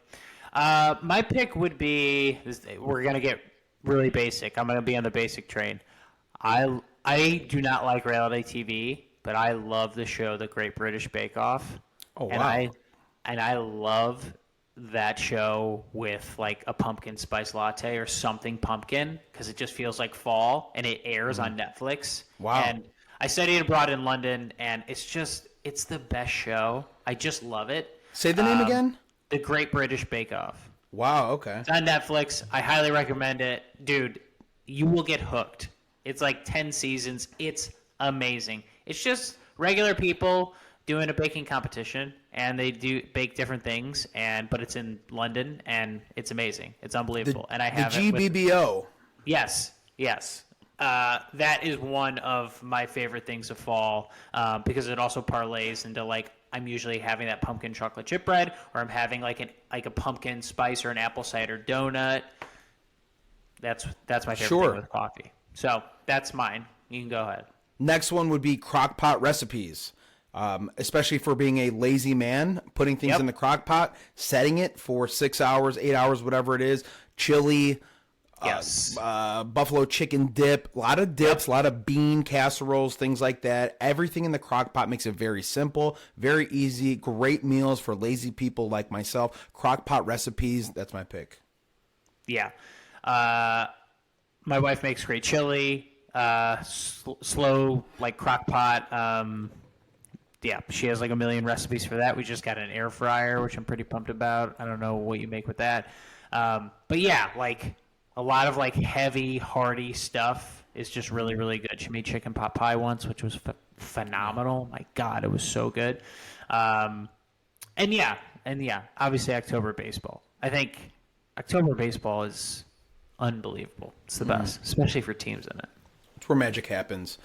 My pick would be, we're going to get really basic. I'm going to be on the basic train. I do not like reality TV, but I love the show The Great British Bake Off. Oh, wow. And I love that show with a pumpkin spice latte or something pumpkin because it just feels like fall and it airs on Netflix. Wow. And I studied abroad in London, and it's the best show. I just love it. Say the name again. The Great British Bake Off. Wow. Okay. It's on Netflix. I highly recommend it. Dude, you will get hooked. It's like 10 seasons. It's amazing. It's just regular people doing a baking competition, and they do bake different things, but it's in London, and it's amazing. It's unbelievable. And I have the GBBO. Yes. That is one of my favorite things of fall because it also parlays into like I'm usually having that pumpkin chocolate chip bread, or I'm having like a pumpkin spice or an apple cider donut. That's my favorite thing with coffee. So that's mine. You can go ahead. Next one would be crock pot recipes. Especially for being a lazy man, putting things in the crock pot, setting it for 6 hours, 8 hours, whatever it is, chili, buffalo chicken dip, a lot of dips, a lot of bean casseroles, things like that. Everything in the crock pot makes it very simple, very easy, great meals for lazy people like myself. Crock pot recipes, that's my pick. Yeah. My wife makes great chili, slow, like crock pot. Yeah, she has like a million recipes for that. We just got an air fryer, which I'm pretty pumped about. I don't know what you make with that. But yeah, like a lot of like heavy, hearty stuff is just really, really good. She made chicken pot pie once, which was phenomenal. My God, it was so good. And yeah, obviously October baseball. I think October baseball is unbelievable. It's the best, especially for teams in it. It's where magic happens.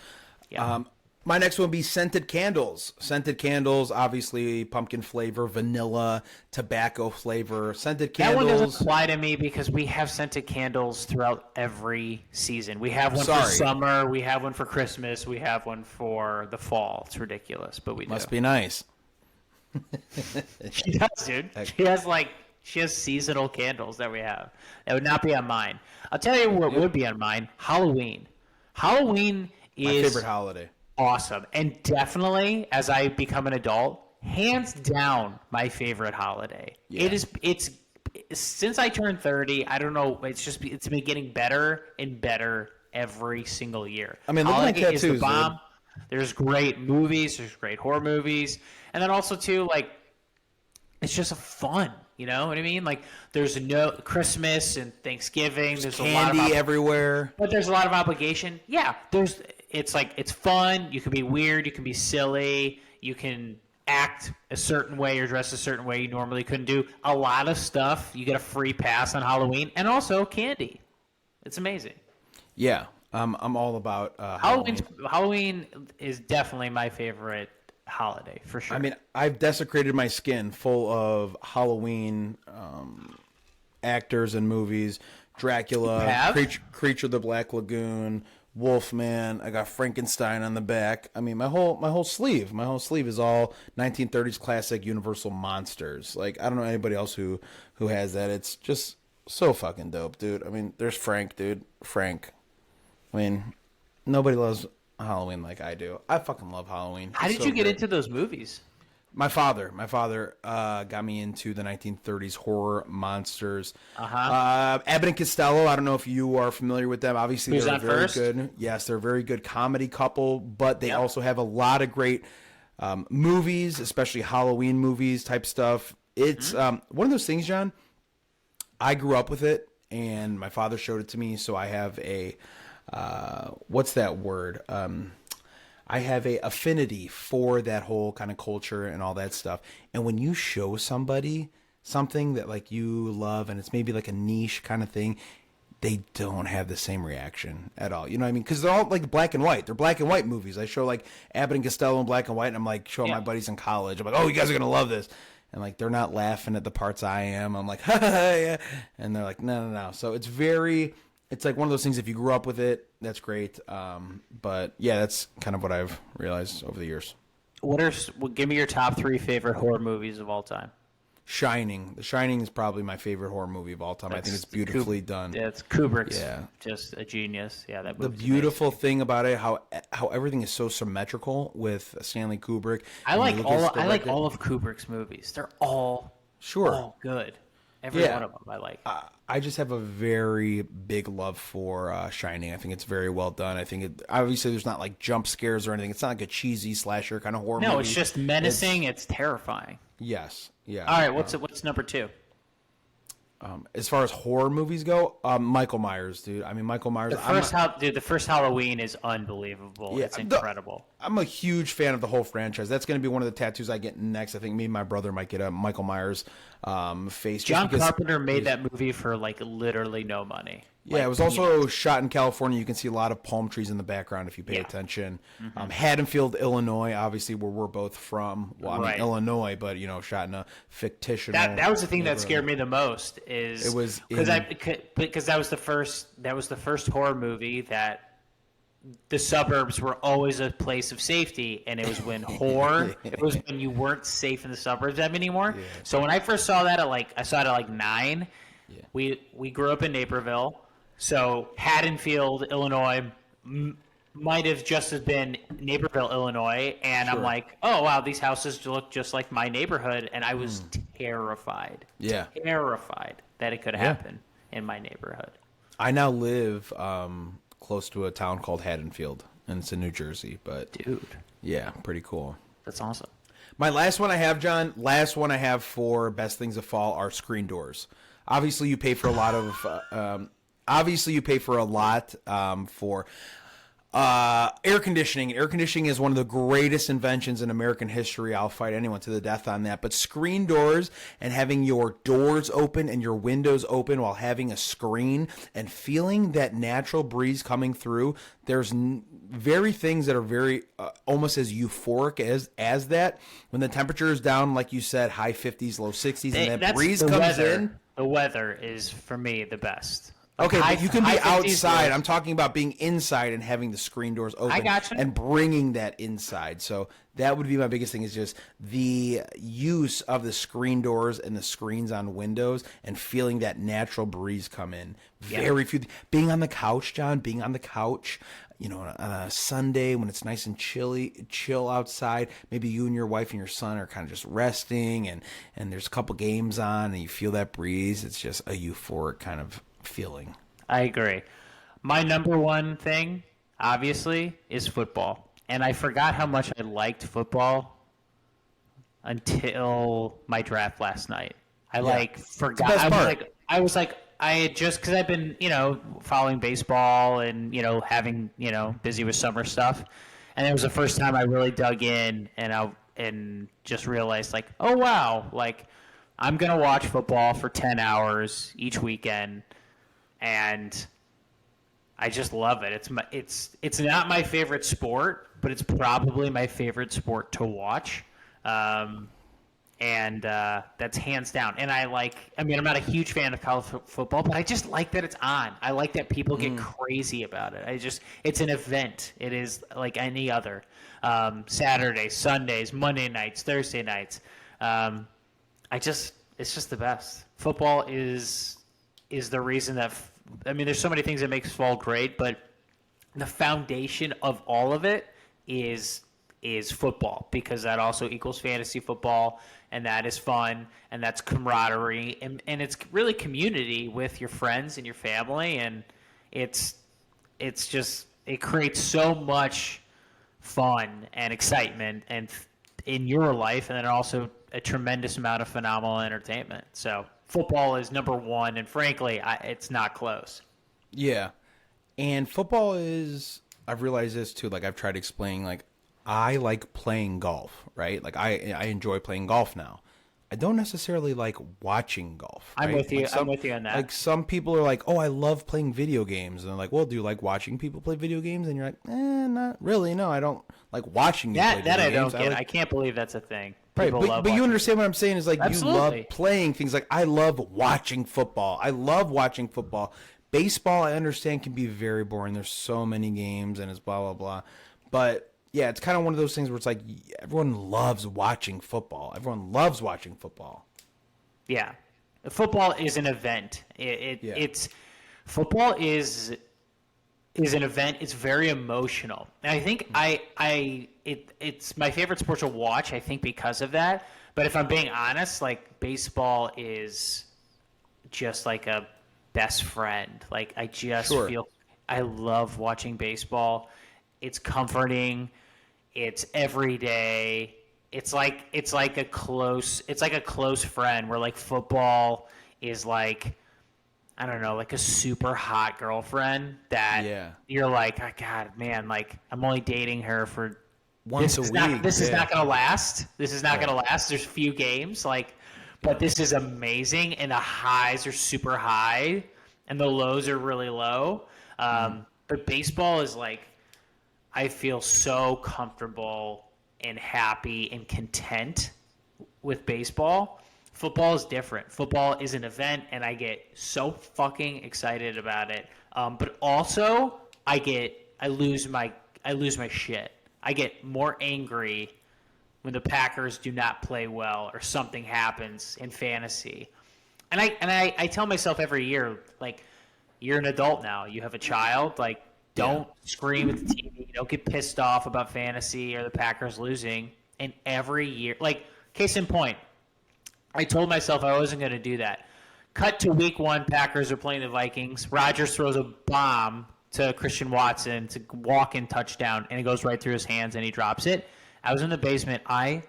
Yeah. My next one would be scented candles. Scented candles, obviously pumpkin flavor, vanilla, tobacco flavor. Scented candles. That one doesn't apply to me because we have scented candles throughout every season. We have one for summer, we have one for Christmas, we have one for the fall. It's ridiculous, but we do. Must be nice. She does, dude. She has seasonal candles that we have. That would not be on mine. I'll tell you what would be on mine. Halloween. Halloween is my favorite holiday. Awesome. And definitely, as I become an adult, hands down my favorite holiday. Yeah. It's since I turned 30, I don't know, it's been getting better and better every single year. I mean, look at my tattoos, is the bomb. Dude. There's great movies, there's great horror movies. And then also too, like, it's just a fun, you know what I mean? Like, there's no Christmas and Thanksgiving. There's candy a lot of everywhere. But there's a lot of obligation. Yeah, it's like it's fun. You can be weird. You can be silly. You can act a certain way or dress a certain way you normally couldn't do. A lot of stuff. You get a free pass on Halloween, and also candy. It's amazing. Yeah, I'm all about Halloween. Halloween is definitely my favorite holiday for sure. I mean, I've desecrated my skin full of Halloween actors and movies. Dracula, Creature of the Black Lagoon, Wolfman. I got Frankenstein on the back. I mean, my whole sleeve is all 1930s classic Universal monsters. Like, I don't know anybody else who has that. It's just so fucking dope, dude. I mean, there's Frank, dude. Frank. I mean, nobody loves Halloween like I do. I fucking love Halloween. How did you get into those movies? My father got me into the 1930s horror monsters. Abbott and Costello. I don't know if you are familiar with them. Obviously, they're very good. Yes, they're a very good comedy couple, but they also have a lot of great movies, especially Halloween movies type stuff. It's one of those things, John. I grew up with it, and my father showed it to me, so I have a what's that word? I have a affinity for that whole kind of culture and all that stuff. And when you show somebody something that like you love and it's maybe like a niche kind of thing, they don't have the same reaction at all. You know what I mean? Because they're all like black and white. They're black and white movies. I show like Abbott and Costello in black and white, and I'm like showing my buddies in college. I'm like, oh, you guys are going to love this. And like they're not laughing at the parts I am. I'm like, ha, yeah. And they're like, no. So it's like one of those things, if you grew up with it, that's great. But yeah, that's kind of what I've realized over the years. Give me your top 3 favorite horror movies of all time. Shining. The Shining is probably my favorite horror movie of all time. I think it's beautifully done. Yeah, it's Kubrick's just a genius. Yeah, that movie's the beautiful thing about it, how everything is so symmetrical with Stanley Kubrick. I like all of Kubrick's movies. They're all good. Every Yeah. one of them I like. I just have a very big love for Shining. I think it's very well done. I think obviously there's not like jump scares or anything. It's not like a cheesy slasher kind of horror movie. No, it's just menacing. It's terrifying. Yes. Yeah. All right, what's number 2? As far as horror movies go, Michael Myers, dude. I mean, Michael Myers. The first Halloween is unbelievable. Yeah, It's incredible. I'm a huge fan of the whole franchise. That's going to be one of the tattoos I get next. I think me and my brother might get a Michael Myers face. John Carpenter made that movie for like literally no money. Yeah, it was also shot in California. You can see a lot of palm trees in the background if you pay Yeah. attention. Haddonfield, Illinois, obviously where we're both from. Well, I mean Right. Illinois, but shot in a fictitious. That was the thing that scared me the most. Is It was because that was the first horror movie that the suburbs were always a place of safety, and it was when it was when you weren't safe in the suburbs anymore. Yeah. So when I first saw that I saw it at like 9. Yeah. We grew up in Naperville, so Haddonfield, Illinois, might have just as been Naperville, Illinois, and Sure. I'm like, oh wow, these houses look just like my neighborhood, and I was terrified. Yeah. Terrified that it could happen in my neighborhood. I now live close to a town called Haddonfield, and it's in New Jersey. But Dude, yeah, pretty cool. that's awesome. My last one I have, John. Last one I have for best things of fall are screen doors. Obviously, you pay for a lot of. For air conditioning. Air conditioning is one of the greatest inventions in American history. I'll fight anyone to the death on that. But screen doors and having your doors open and your windows open while having a screen and feeling that natural breeze coming through. There's very things that are very almost as euphoric as that. When the temperature is down, like you said, high 50s, low 60s, and that breeze comes in. The weather is, for me, the best. Okay, but you can be high 50s outside. lows. I'm talking about being inside and having the screen doors open gotcha. and bringing that inside. So that would be my biggest thing is just the use of the screen doors and the screens on windows and feeling that natural breeze come in. Very few. Being on the couch, John, being on the couch, on a Sunday when it's nice and chill outside. Maybe you and your wife and your son are kind of just resting and there's a couple games on and you feel that breeze. It's just a euphoric kind of feeling. I agree. My number one thing, obviously, is football. And I forgot how much I liked football until my draft last night. Forgot. I had just, because I've been, following baseball and, having, busy with summer stuff. And it was the first time I really dug in and just realized, like, oh, wow, like, I'm going to watch football for 10 hours each weekend. And I just love it. It's not my favorite sport, but it's probably my favorite sport to watch. And that's hands down. And I'm not a huge fan of college football, but I just like that it's on. I like that people get crazy about it. It's an event. It is like any other. Saturdays, Sundays, Monday nights, Thursday nights. It's just the best. Football is the reason that, there's so many things that makes fall great, but the foundation of all of it is football, because that also equals fantasy football, and that is fun, and that's camaraderie, and it's really community with your friends and your family, and it creates so much fun and excitement and in your life, and then also a tremendous amount of phenomenal entertainment. So football is number one, and frankly, it's not close. Yeah. And football is, I've realized this too, like I've tried explaining, like I like playing golf, right? Like I enjoy playing golf now. I don't necessarily like watching golf. I'm right? with you. Like I'm with you on that. Like some people are like, oh, I love playing video games. And they're like, well, do you like watching people play video games? And you're like, not really. No, I don't like watching you play video that I games. don't get. I can't believe that's a thing. Right, People love but you watching. understand what I'm saying is like Absolutely. you love playing things. Like I love watching football. I love watching football. Baseball, I understand, can be very boring. There's so many games and it's blah, blah, blah. But yeah, it's kind of one of those things where it's like everyone loves watching football. Everyone loves watching football. Yeah, football is an event. It's football is an event. It's very emotional, and I think it's my favorite sport to watch. I think because of that. But if I'm being honest, like baseball is just like a best friend. Like I just Sure. feel I love watching baseball. It's comforting. It's every day. It's like a close friend where like football is like I don't know, like a super hot girlfriend that Yeah. you're like, oh, God, man, like I'm only dating her for Once a week. this is Yeah. not gonna last. This is not Right. gonna last. There's few games, like, but this is amazing, and the highs are super high, and the lows are really low. But baseball is like, I feel so comfortable and happy and content with baseball. Football is different. Football is an event, and I get so fucking excited about it. But also, I lose my shit. I get more angry when the Packers do not play well or something happens in fantasy. And I tell myself every year, like, you're an adult now. You have a child. Like, don't scream at the TV. Don't get pissed off about fantasy or the Packers losing. And every year, like, case in point, I told myself I wasn't going to do that. Cut to week 1, Packers are playing the Vikings. Rodgers throws a bomb to Christian Watson to walk-in touchdown, and it goes right through his hands, and he drops it. I was in the basement. I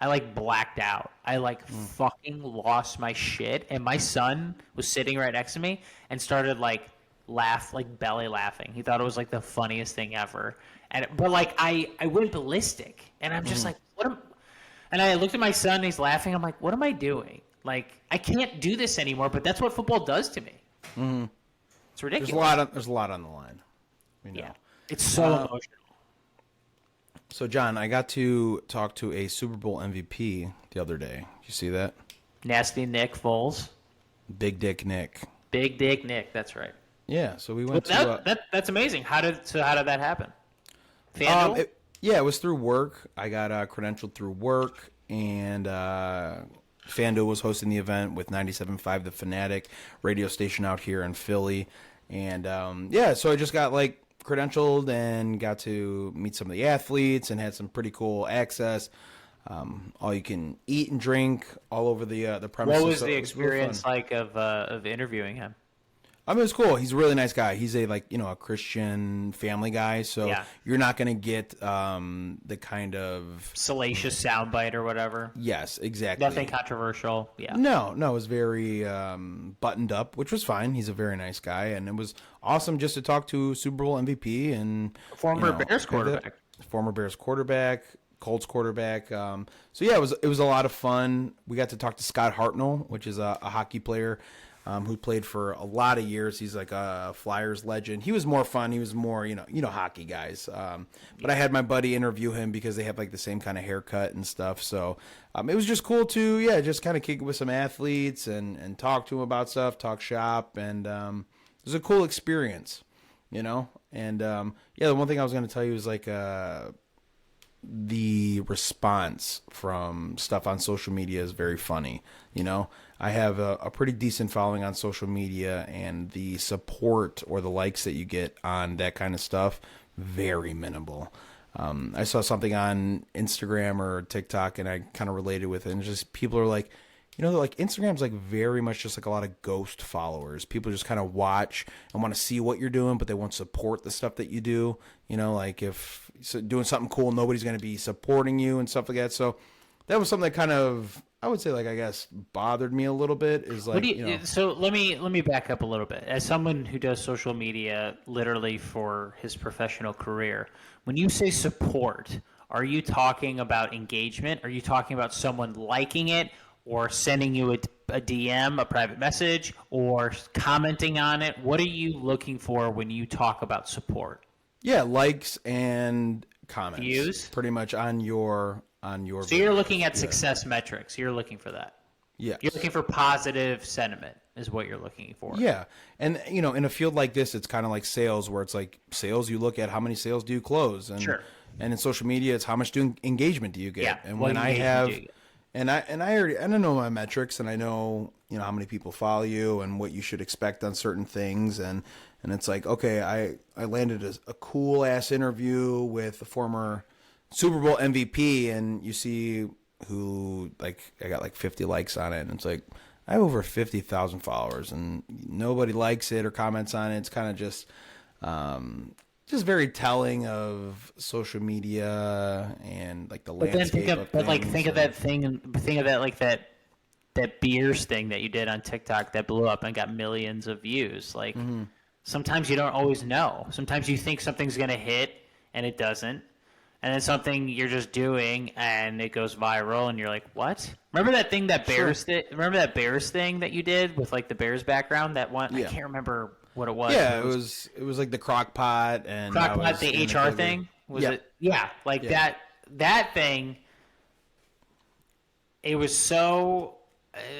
like blacked out. I like fucking lost my shit, and my son was sitting right next to me and started like belly laughing. He thought it was like the funniest thing ever. But like I went ballistic, and I'm just like, and I looked at my son, and he's laughing. I'm like, what am I doing? Like, I can't do this anymore, but that's what football does to me. It's ridiculous. There's a lot on the line. We know. Yeah. It's so emotional. So, John, I got to talk to a Super Bowl MVP the other day. Did you see that? Nasty Nick Foles. Big Dick Nick. Big Dick Nick, that's right. Yeah, so we went That's amazing. How did that happen? FanDuel? It was through work. I got credentialed through work, and FanDuel was hosting the event with 97.5 The Fanatic radio station out here in Philly. And, so I just got, like, credentialed and got to meet some of the athletes and had some pretty cool access. All you can eat and drink all over the premises. What was So the it was real experience fun. like of interviewing him? I mean, it was cool. He's a really nice guy. He's a a Christian family guy, so Yeah. you're not going to get the kind of Salacious soundbite or whatever. yes, exactly. Nothing controversial. Yeah. No, it was very buttoned up, which was fine. He's a very nice guy, and it was awesome just to talk to Super Bowl MVP and Former Bears quarterback. former Bears quarterback, Colts quarterback. So yeah, it was a lot of fun. We got to talk to Scott Hartnell, which is a hockey player. Who played for a lot of years. He's like a Flyers legend. He was more fun. He was more, hockey guys. But I had my buddy interview him because they have like the same kind of haircut and stuff. So it was just cool to, just kind of kick it with some athletes and talk to them about stuff, talk shop. And it was a cool experience, And the one thing I was going to tell you is like the response from stuff on social media is very funny. I have a pretty decent following on social media, and the support or the likes that you get on that kind of stuff, very minimal. I saw something on Instagram or TikTok, and I kind of related with it, and just people are like, like Instagram's like very much just like a lot of ghost followers. People just kind of watch and want to see what you're doing, but they won't support the stuff that you do. Like if doing something cool, nobody's going to be supporting you and stuff like that. So that was something that kind of, I would say, like, I guess bothered me a little bit. Is like, So let me back up a little bit. As someone who does social media literally for his professional career, when you say support, are you talking about engagement? Are you talking about someone liking it or sending you a DM, a private message, or commenting on it? What are you looking for when you talk about support? Yeah, likes and comments. Views? Pretty much on your So you're looking at success metrics. You're looking for that. Yes. You're looking for positive sentiment is what you're looking for. Yeah. And, in a field like this, it's kind of like sales, where it's like sales, you look at how many sales do you close. And, Sure. And in social media, it's how much engagement do you get. Yeah. And What when I engagement have, do you get? and I know my metrics, and I know, how many people follow you and what you should expect on certain things. And it's like, okay, I landed a cool ass interview with the former Super Bowl MVP, and you see who, like, I got like 50 likes on it, and it's like, I have over 50,000 followers, and nobody likes it or comments on it. It's kind of just very telling of social media and like the landscape of things. Think of that thing, think of that like that beers thing that you did on TikTok that blew up and got millions of views. Like sometimes you don't always know. Sometimes you think something's gonna hit and it doesn't, and then something you're just doing and it goes viral and you're like, what? Remember that thing that Bears did? Remember that Bears thing that you did with like the Bears background? That one, Yeah. I can't remember what it was. Yeah, it was like the crock pot and the HR thing. Was it? Yeah, like that thing. It was so.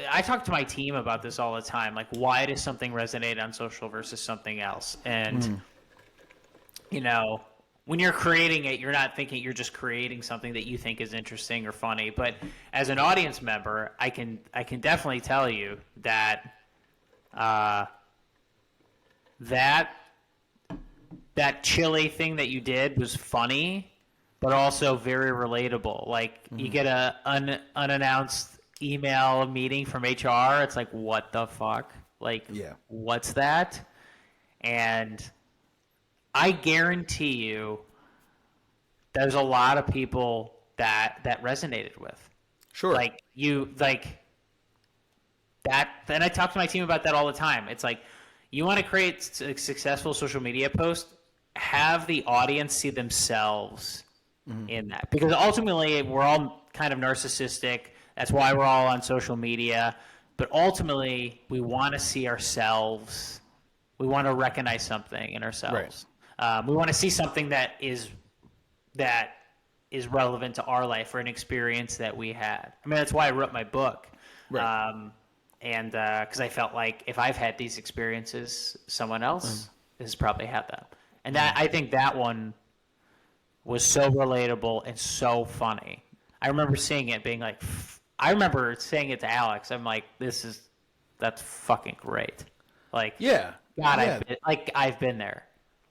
I talk to my team about this all the time. Like, why does something resonate on social versus something else? And you know, when you're creating it, you're not thinking you're just creating something that you think is interesting or funny. But as an audience member, I can definitely tell you that that chili thing that you did was funny, but also very relatable. Like you get a unannounced email meeting from HR. It's like, what the fuck? Like, what's that? And I guarantee you there's a lot of people that resonated with. Sure. Like that. And I talk to my team about that all the time. It's like, you want to create a successful social media post, have the audience see themselves in that. Because ultimately, we're all kind of narcissistic. That's why we're all on social media. But ultimately, we want to see ourselves. We want to recognize something in ourselves. Right. We want to see something that is relevant to our life or an experience that we had. I mean, that's why I wrote my book. Right. And because I felt like if I've had these experiences, someone else has probably had them. And that I think that one was so relatable and so funny. I remember seeing it being like, I remember saying it to Alex. I'm like, that's fucking great. Like, God, I've been there.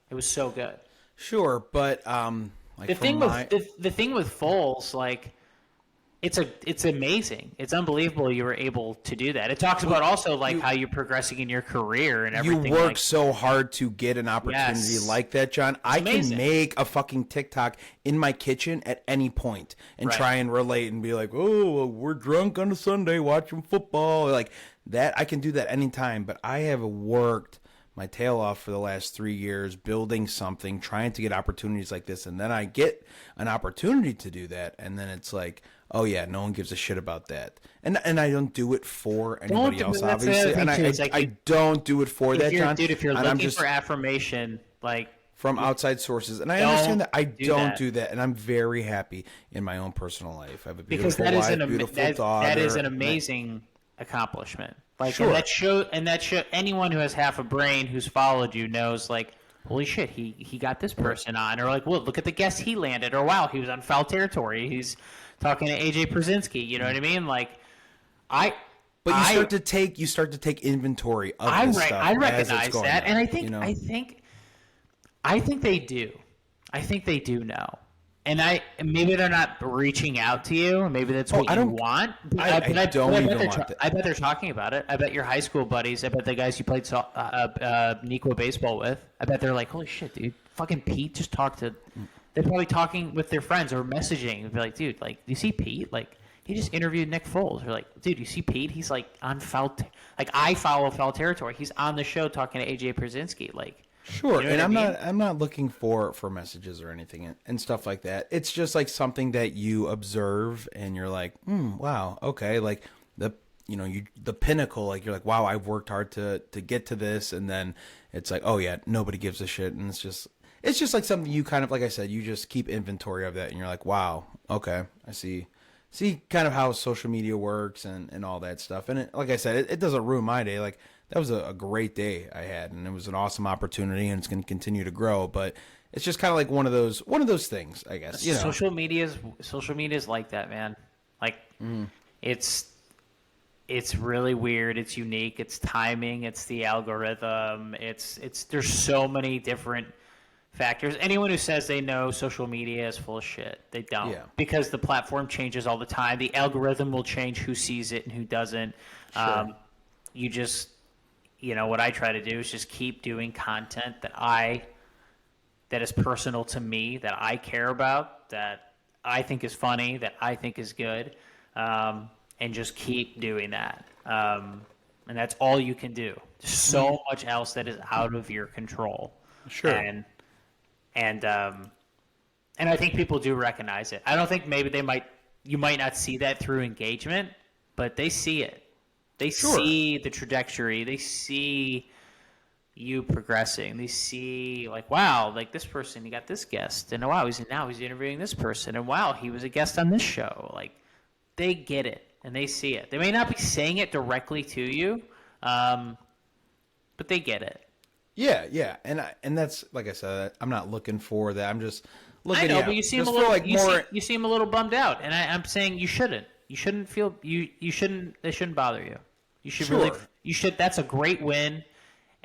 It was so good. Sure, but like the thing with Foles, like, it's amazing. It's unbelievable you were able to do that. It talks about also like how you're progressing in your career and everything. You work so hard to get an opportunity like that, John. I can make a fucking TikTok in my kitchen at any point and try and relate and be like, oh, well, we're drunk on a Sunday watching football. Like that, I can do that anytime. But I have worked my tail off for the last 3 years building something, trying to get opportunities like this. And then I get an opportunity to do that. And then it's like, oh yeah, no one gives a shit about that, and I don't do it for anybody else, obviously, and I don't do it for that, John. Dude, if you're looking for affirmation, like from outside sources, and I understand that I don't do that, and I'm very happy in my own personal life. I have a beautiful wife, beautiful daughter. That is an amazing accomplishment. Like, and that show, anyone who has half a brain who's followed you knows, like, holy shit, he got this person on, or like, well, look at the guest he landed, or wow, he was on foul territory. He's talking to AJ Przinsky, you know what I mean? Like, you start to take inventory of this stuff. I recognize that, and I think they do. I think they do know, and maybe they're not reaching out to you. Maybe that's what you want. I bet they're talking about it. I bet your high school buddies. I bet the guys you played Niqua baseball with. I bet they're like, holy shit, dude, fucking Pete just talked to. They're probably talking with their friends or messaging and be like, dude, like, do you see Pete? Like, he just interviewed Nick Foles. Or like, dude, you see Pete? He's like on like I follow foul territory. He's on the show talking to AJ Przinsky. Like, sure. You know, and I'm not looking for messages or anything and stuff like that. It's just like something that you observe and you're like, wow, okay, like the pinnacle. Like you're like, wow, I've worked hard to get to this, and then it's like, oh yeah, nobody gives a shit, and it's just like something you kind of, like I said, you just keep inventory of that, and you're like, wow, okay, I see kind of how social media works and all that stuff. And like I said, it doesn't ruin my day. Like that was a great day I had, and it was an awesome opportunity, and it's going to continue to grow. But it's just kind of like one of those things, I guess. You know? Social media is like that, man. Like it's really weird. It's unique. It's timing. It's the algorithm. There's so many different factors. Anyone who says they know social media is full of shit. They don't. Because the platform changes all the time. The algorithm will change who sees it and who doesn't. Sure. you just, what I try to do is just keep doing content that is personal to me, that I care about, that I think is funny, that I think is good, and just keep doing that. And that's all you can do. There's so much else that is out of your control. Sure. And I think people do recognize it. I don't think maybe you might not see that through engagement, but they see it. They see the trajectory. They see you progressing. They see like, wow, like this person, you got this guest, and wow, he's interviewing this person, and wow, he was a guest on this show. Like, they get it and they see it. They may not be saying it directly to you, but they get it. Yeah, and that's like I said, I'm not looking for that. I'm just looking. I know, but you seem a little you seem a little bummed out, and I'm saying you shouldn't. You shouldn't feel you shouldn't. They shouldn't bother you. You should really. You should. That's a great win.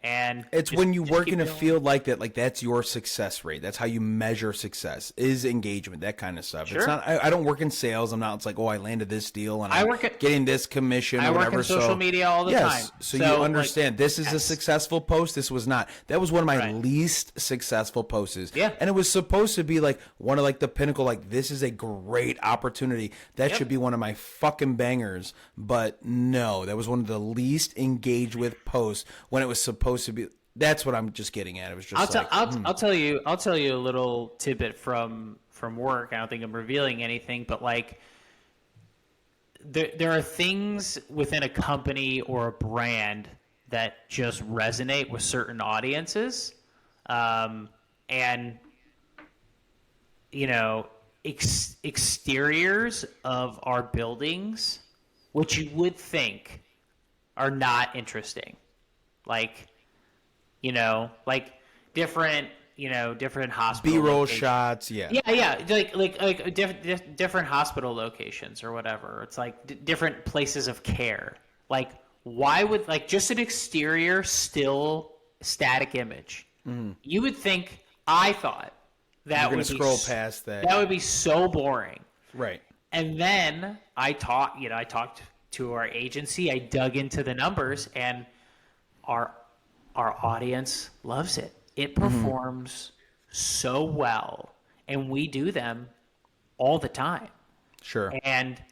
And it's when you work in a field like that, like that's your success rate. That's how you measure success, is engagement, that kind of stuff. Sure. It's not. I don't work in sales. I'm not. It's like, oh, I landed this deal and I'm getting this commission. I or whatever. work in social media all the time. So you understand this is a successful post. This was not. That was one of my least successful posts. Yeah. And it was supposed to be like one of like the pinnacle. Like, this is a great opportunity. That should be one of my fucking bangers. But no, that was one of the least engaged with posts when it was supposed to be. That's what I'm just getting at. It was just I'll tell you a little tidbit from work. I don't think I'm revealing anything, but like there are things within a company or a brand that just resonate with certain audiences, and exteriors of our buildings, which you would think are not interesting, like different hospital B-roll locations. shots, like different hospital locations or whatever. It's like different places of care. Like, why would just an exterior still static image? Mm. You would think. I thought that would scroll past that. That would be so boring, right? And then I talked to our agency. I dug into the numbers, and our audience loves it. It performs so well, and we do them all the time. Sure. And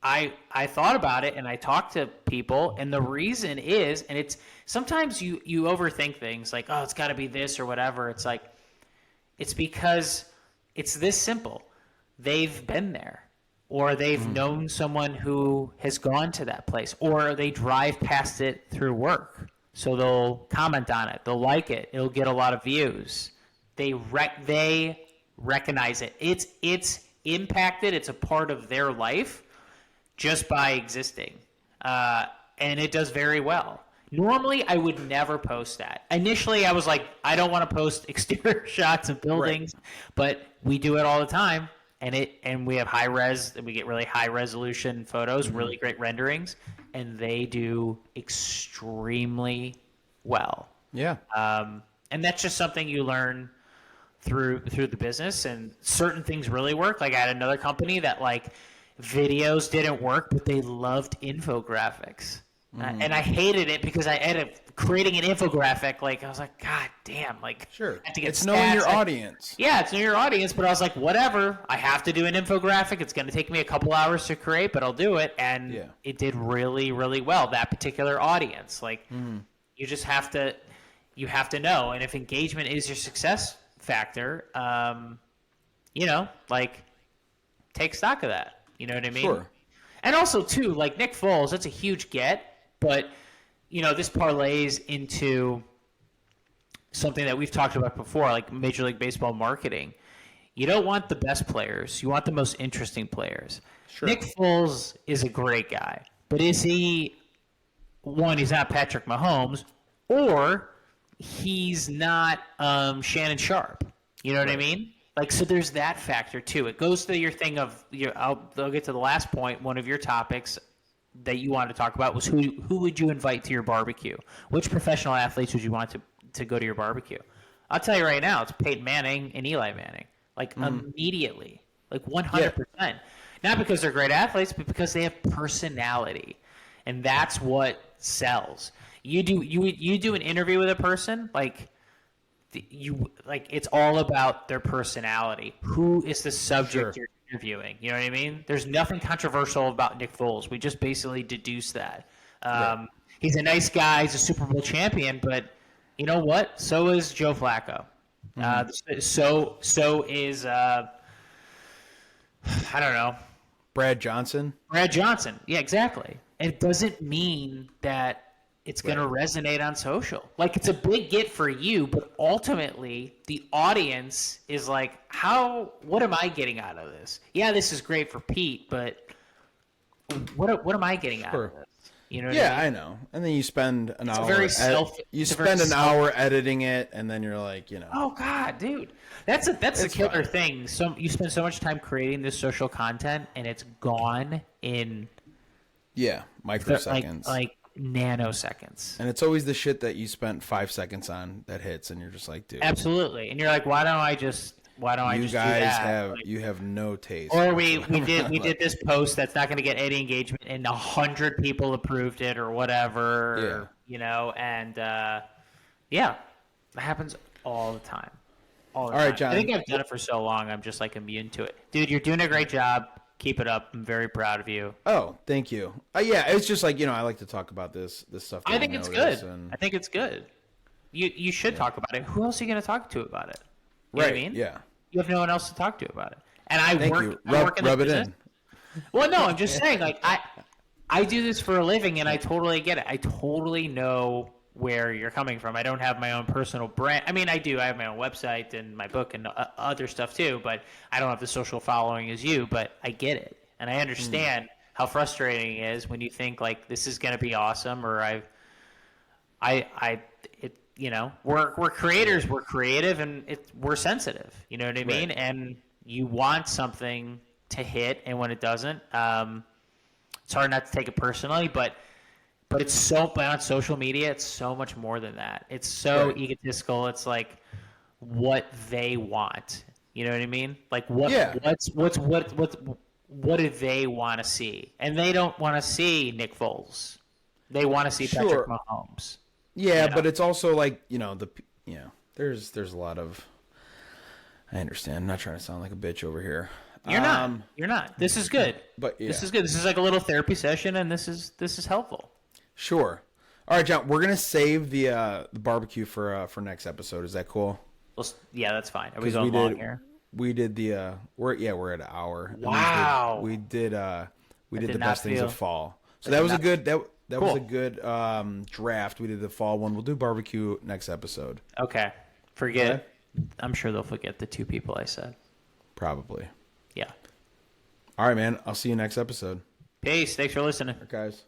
I thought about it, and I talked to people, and the reason is, and it's sometimes you overthink things like, oh, it's got to be this or whatever. It's like, it's because it's this simple. They've been there. Or they've known someone who has gone to that place, or they drive past it through work. So they'll comment on it. They'll like it. It'll get a lot of views. They recognize it. It's impacted. It's a part of their life just by existing. And it does very well. Normally, I would never post that. Initially, I was like, I don't want to post exterior shots of buildings, but we do it all the time. And we have high res, and we get really high resolution photos, really great renderings, and they do extremely well. Yeah. And that's just something you learn through the business, and certain things really work. Like, I had another company that like videos didn't work, but they loved infographics. And I hated it because I ended up creating an infographic. Like, I was like, God damn, like, sure. I have to get it's knowing your audience. Yeah, it's knowing your audience, but I was like, whatever. I have to do an infographic. It's going to take me a couple hours to create, but I'll do it. And it did really, really well, that particular audience. Like, you just have to know. And if engagement is your success factor, take stock of that. You know what I mean? Sure. And also, too, like Nick Foles, that's a huge get. But, this parlays into something that we've talked about before, like Major League Baseball marketing. You don't want the best players. You want the most interesting players. Sure. Nick Foles is a great guy. But is he, one, he's not Patrick Mahomes, or he's not Shannon Sharp. You know what I mean? Like, so there's that factor, too. It goes to your thing of, I'll get to the last point, one of your topics that you wanted to talk about was who would you invite to your barbecue? Which professional athletes would you want to go to your barbecue? I'll tell you right now, it's Peyton Manning and Eli Manning. Like, immediately. Like, 100%. Yeah. Not because they're great athletes, but because they have personality. And that's what sells. You do an interview with a person, like it's all about their personality. Who is the subject you're interviewing? You know what I mean? There's nothing controversial about Nick Foles. We just basically deduce that. Right. He's a nice guy. He's a Super Bowl champion, but you know what? So is Joe Flacco. So is I don't know. Brad Johnson. Brad Johnson. Yeah, exactly. It doesn't mean that it's going to resonate on social. Like, it's a big get for you, but ultimately the audience is like, what am I getting out of this? Yeah, this is great for Pete, but what am I getting out of this? You know what I mean? I know. And then you spend an hour. You spend an hour editing it, and then you're like, Oh God, dude, that's a killer thing. So you spend so much time creating this social content, and it's gone in microseconds, like nanoseconds. And it's always the shit that you spent 5 seconds on that hits, and you're just like, dude, absolutely. And you're like, why don't I just do that? You have no taste. Or we did this post that's not going to get any engagement, and 100 people approved it or whatever. And that happens all the time. All right, John. I think I've done it for so long, I'm just like immune to it. Dude, you're doing a great job. Keep it up. I'm very proud of you. Oh, thank you. It's just like, I like to talk about this stuff. I think it's good. I think it's good. You should talk about it. Who else are you going to talk to about it? You know what I mean? Yeah. You have no one else to talk to about it. And I work in it in. Well, no, I'm just saying, like, I do this for a living, and I totally get it. I totally know where you're coming from. I don't have my own personal brand. I mean, I do. I have my own website and my book and other stuff too, but I don't have the social following as you, but I get it. And I understand how frustrating it is when you think like this is going to be awesome, or we're creators, we're creative, and we're sensitive. You know what I mean? Right. And you want something to hit, and when it doesn't, it's hard not to take it personally, but it's but on social media, it's so much more than that. It's so egotistical. It's like what they want. You know what I mean? Like what do they want to see? And they don't want to see Nick Foles. They want to see Patrick Mahomes. Yeah, but it's also like, there's a lot of, I understand. I'm not trying to sound like a bitch over here. You're not. This is good. But this is good. This is like a little therapy session, and this is helpful. Sure. All right, John. We're gonna save the barbecue for next episode. Is that cool? Well, yeah, that's fine. Are we going long here? We did the we're at an hour. Wow. We did the best things of fall. So that was a good was a good draft. We did the fall one. We'll do barbecue next episode. Okay. Forget. Okay. I'm sure they'll forget the two people I said. Probably. Yeah. All right, man. I'll see you next episode. Peace. Thanks for listening. All right, guys.